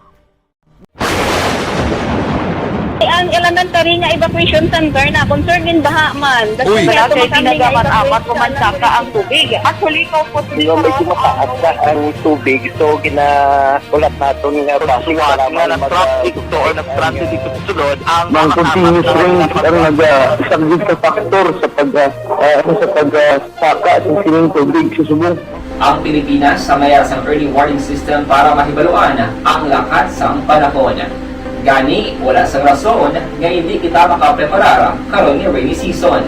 Ang elementary nga evacuation center na concern din baha man. Uy! Kaya tinagamat-amat kumansaka ang tubig. Actually, ikaw po Yung medyo mataas na ang tubig, so ginaulat natin nga pasiwat nga nag-traffic to or nag-traffic dito sa sunod. Ang continuous range ang nag-subject sa factor sa pagsaka sa sining tubig sa subong. Ang Pilipinas sa mayar sa early warning system para mahibaluan ang lakat sa panahon. Gani, wala sa rason nga hindi kita makapreparar karon ni rainy season.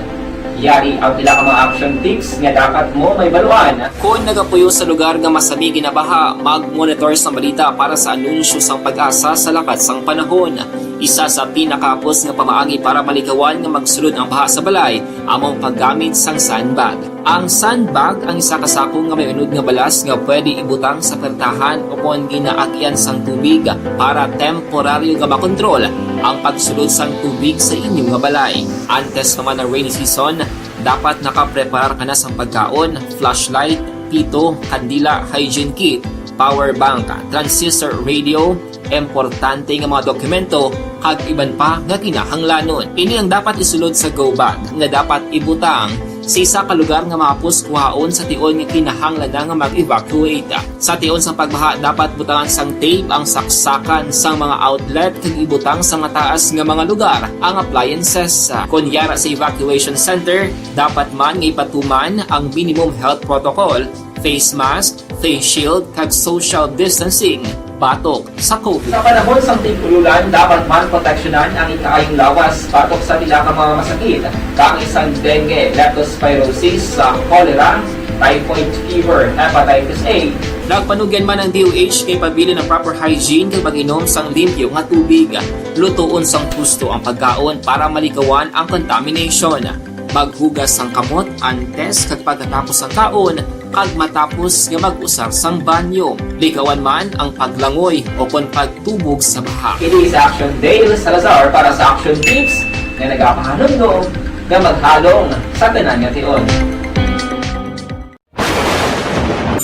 Yari ang pila ka mga action tips nga dapat mo may baluan. Kung nagapuyo sa lugar nga masabi ginabaha, mag-monitor sa balita para sa anunsyo sang pag-asa sa lakat sang panahon. Isa sa pinakapos nga pamaagi para malikawan nga magsulod ang baha sa balay, among paggamit sang sandbag. Ang sandbag ang isa kasakong nga may unod nga balas nga pwede ibutang sa pertahan o kung ginaagyan sang tubig para temporaryo nga makontrol ang pagsulod sang tubig sa inyong nga balay. Antes naman ng rainy season, dapat nakapreparar ka na sang pagkaon, flashlight, pito, kandila, hygiene kit, power bank, transistor radio, importante nga mga dokumento kag iban pa nga kinahanglanon. Ini ang dapat isulod sa go bag nga dapat ibutang sa isa ka lugar nga mapus kuhaon sa tion nga kinahanglan nga mag-evacuate. Sa tion sa pagbaha dapat butangan sang tape ang saksakan sang mga outlet kag ibutang sa nga taas nga mga lugar ang appliances. Kunyara sa evacuation center, dapat man nga ipatuman ang minimum health protocol, face mask, face shield kag social distancing. Batok sa COVID. Sa panahon sa tigululan, dapat man proteksyonan ang ikaayong lawas batok sa pila ka mga masakit. Kang isang dengue, leptospirosis, cholera, typhoid fever, hepatitis A. Nagpanugyan man ang DOH kay pabili ng proper hygiene kay pag-inom sang limpyo nga tubig. Lutuon sang gusto ang pagkaon para malikawan ang contamination. Maghugas sang kamot antes kag pagkatapos ang kaon kag matapos nga mag-usar sang banyo. Likawan man ang paglangoy o kon pagtubog sa baha. It is Action Dale Salazar para sa Action Tips na nagapahanong nga maghalong sa tanan nga tion.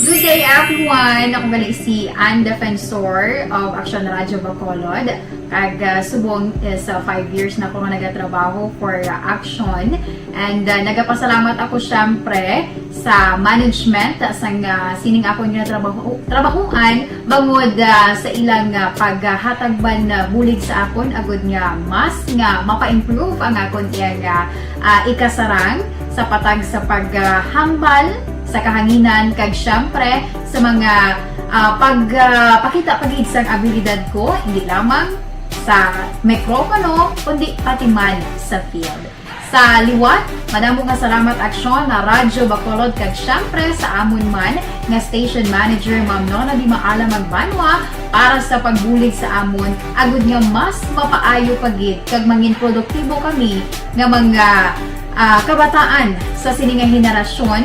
Good day everyone! Ako ba si Ann Defensor of Action Radio Bacolod. Kag subong is 5 years na ako nga nagatrabaho for Action. And nagapasalamat ako syempre sa management sa sining ako nga trabahuan bangod sa ilang paghatagban bulig sa akon agud nga mas nga mapa-improve ang akon nga ikasarang sa patag sa paghambal sa kahanginan kag syempre sa mga pakita pagid sang abilidad ko hindi lamang sa mikropono kundi pati man sa field. Sa liwat, madamo nga salamat aksyon na Radyo Bacolod kag syempre sa amon man nga station manager Ma'am Nona Di Maala Magbanwa para sa pagbulig sa amon agud nga mas mapaayo pagid kag mangin produktibo kami nga mga kabataan sa sining nga henerasyon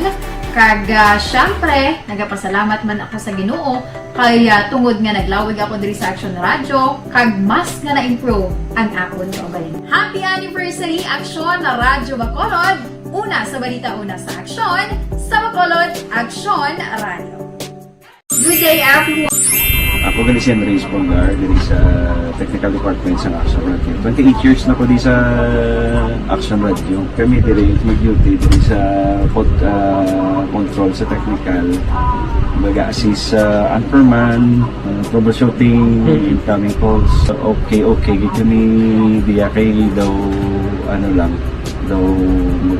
kag syempre nagapasalamat man ako sa Ginoo kay tungod nga naglawig ako diri sa Action Radio kag mas nga na-improve ang akon kaugalingon. Happy anniversary Action na Radyo Bacolod! Una sa balita, una sa Action, sa Bacolod, Action Radio. Good day everyone! Ako gali si Andres Polgar, dari sa Technical Department sa Action Radio. 28 years na ko di sa Action Radio. Kami diri mag-duty diri sa control sa technical. Mag-assist sa anchorman, troubleshooting, incoming calls. Okay. Gito ni diya kay daw daw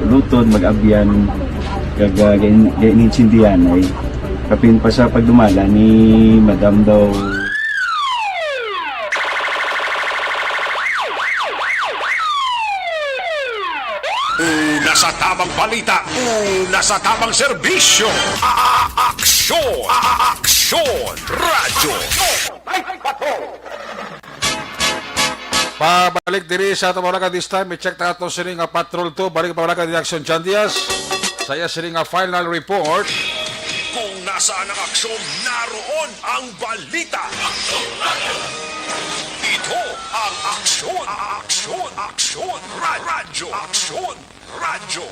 lutod, mag-abyan, ganinsindihan ay kapin pa sa pagdumala ni Madam daw. Una sa tamang balita, una sa tamang serbisyo. Aksyon! Radyo! Pabalik diri sa Tamaraga this time, i-check na ito sini nga Patrol 2, balik Tamaraga di Action John Diaz. Saya sini nga final report. Kung nasaan ang aksyon, naroon ang balita. Ito ang aksyon. Radyo.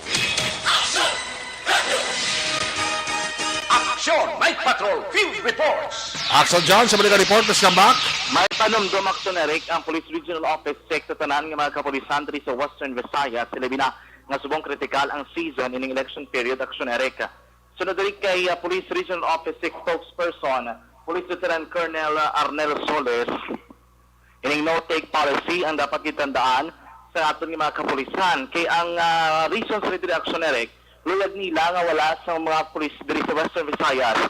Aksyon! Night Patrol Field Reports! Action John, sa balita report, let's come back. May panumdum Action Eric ang Police Regional Office 6 sa tanan nga mga kapulisan diri sa Western Visayas sila bina nga subong kritikal ang season ining election period Action Eric. Sunod diri kay Police Regional Office 6 spokesperson Police Lieutenant Colonel Arnel Soles, ining no-take policy ang dapat kitandaan sa aton nga mga kapulisan. Kay ang reason sa diri Action Eric, luyag nila nga wala sa mga pulis diri sa Western Visayas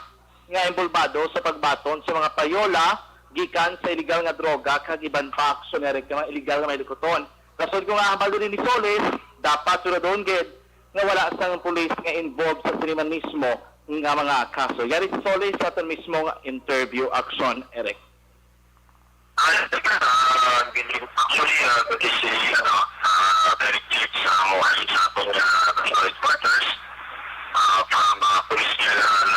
nga involvado sa pagbaton sa mga payola gikan sa illegal nga droga kag iban pa Action Eric nga illegal nga may likuton. Rason ko nga ang ni Soles, dapat suradon gid nga wala sang pulis nga involved sa siniman mismo nga mga kaso. Yari si Soles sa aton mismo nga interview Action Eric. Actually, kasi very deep sa mga sa atong headquarters from police general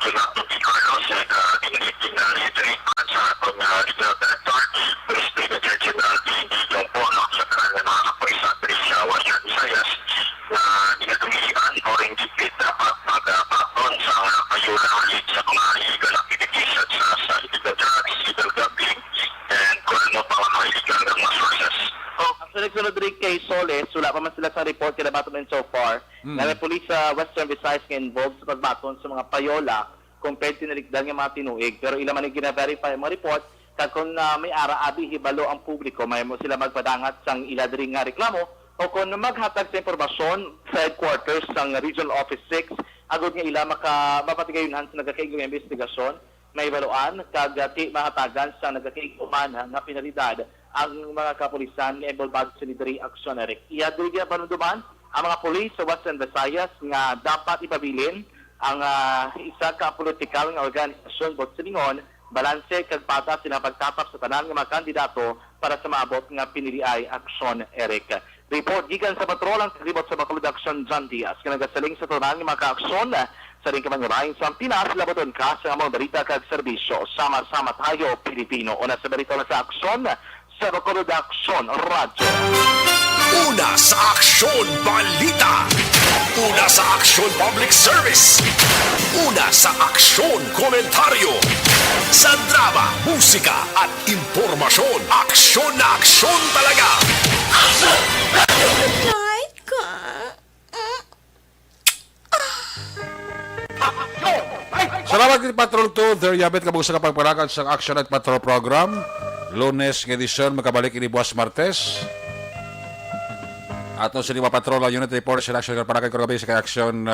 Renato P. Carlos at kinilitin na lieutenant sa atong regional director Police Brigadier General D.D. Jompo sa kanang mga kapulisan sa Western Visayas na ginatumihan o rin dikit dapat magpaton sa payula ulit sa mga illegal activities at sa illegal drugs, illegal gambling, and kung ano pa mga illegal ng mga sources. Actually, sunod rin kay Soles, wala pa man sila sa report kaya baton so far. Na may police sa Western Visayas nga involved sa pagbaton sa mga payola compared tinalikdan ng mga tinuig. Pero ilan man yung gina-verify mga report, kag kung may ara-abi hibalo ang publiko, may mo sila magpadangat sang iladri nga reklamo, o kung maghatag sa impormasyon sa headquarters ng Regional Office 6, agad nga ila mapatigayon sa nagkakaigong investigasyon, may baluan, kag mahatagan sa nagkakaiguman nga pinalidad ang mga kapulisan nga involved sa lideri Action Eric. Iadrigya panunduman ang mga pulis sa Western Visayas nga dapat ipabilin ang isa ka politikal nga organisasyon bot silingon, balanse kag pata sila pagtatap sa tanan nga mga kandidato para sa maabot nga piniliay Action Eric. Report gikan sa patrol ang kalibot sa Bacolod Action John Diaz nga nagasaling sa tanan nga mga ka-aksyon sa ring kamangabahin sa Pinas, labaton ka sa mga balita kag serbisyo. Sama-sama tayo, Pilipino. Una sa balita na sa aksyon, sa Bacolod Action Radio. Una sa aksyon balita. Una sa aksyon public service. Una sa aksyon komentaryo. Sa drama, musika at impormasyon. Aksyon na aksyon talaga. Night ka. Salamat kay Patrol 2. There you have it. Kabusta ka pagpalakan sa Action at Patrol program. Lunes ng edisyon, magkabalik ini buwas Martes. At nung sinima Patrol ang unit report sa Action at Parakan Kagabi sa Action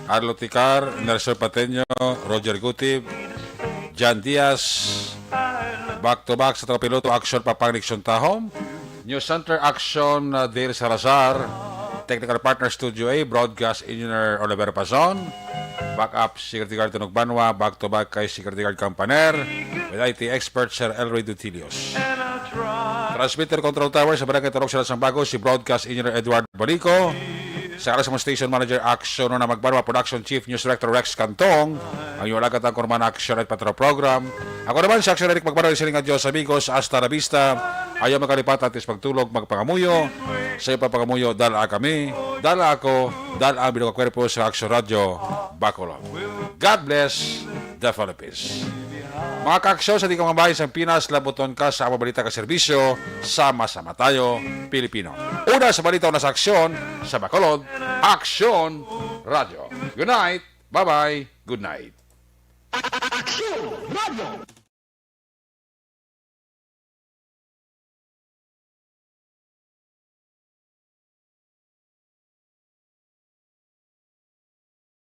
Arlo Ticar, Nelson Pateño, Roger Gutib, Jan Diaz, back-to-back sa piloto action Papang Nixon Tahom, News Center action Dale Salazar, Technical Partner Studio A, Broadcast Engineer Oliver Pazon, backup Security Guard Tunog Banwa, back-to-back kay Security Guard Campaner, with IT expert Sir Elroy Dutilios. Transmitter Control Tower sa Barangay Tarok sa Bago, si Broadcast Engineer Edward Balico. Sa Kalasama Station Manager Action na Magbanwa, Production Chief News Director Rex Cantong, ang iyong alagat ang Kurman Action at Patro Program. Ako naman si Action Eric Magbanwa, siling Diyos amigos, hasta la vista. Ayaw makalipat at magtulog, magpangamuyo. Sa iyo papangamuyo, dala kami, dala ako, dala ang Binuka Kwerpo sa Action Radio Bacolod. God bless the Philippines. Mga kaaksyon sa di ka mga bahay sa Pinas, labuton ka sa mabalita ka serbisyo, sama-sama tayo, Pilipino. Una sa balita, una sa aksyon, sa Bacolod, Aksyon Radio. Good night, bye-bye, good night. Aksyon Radio!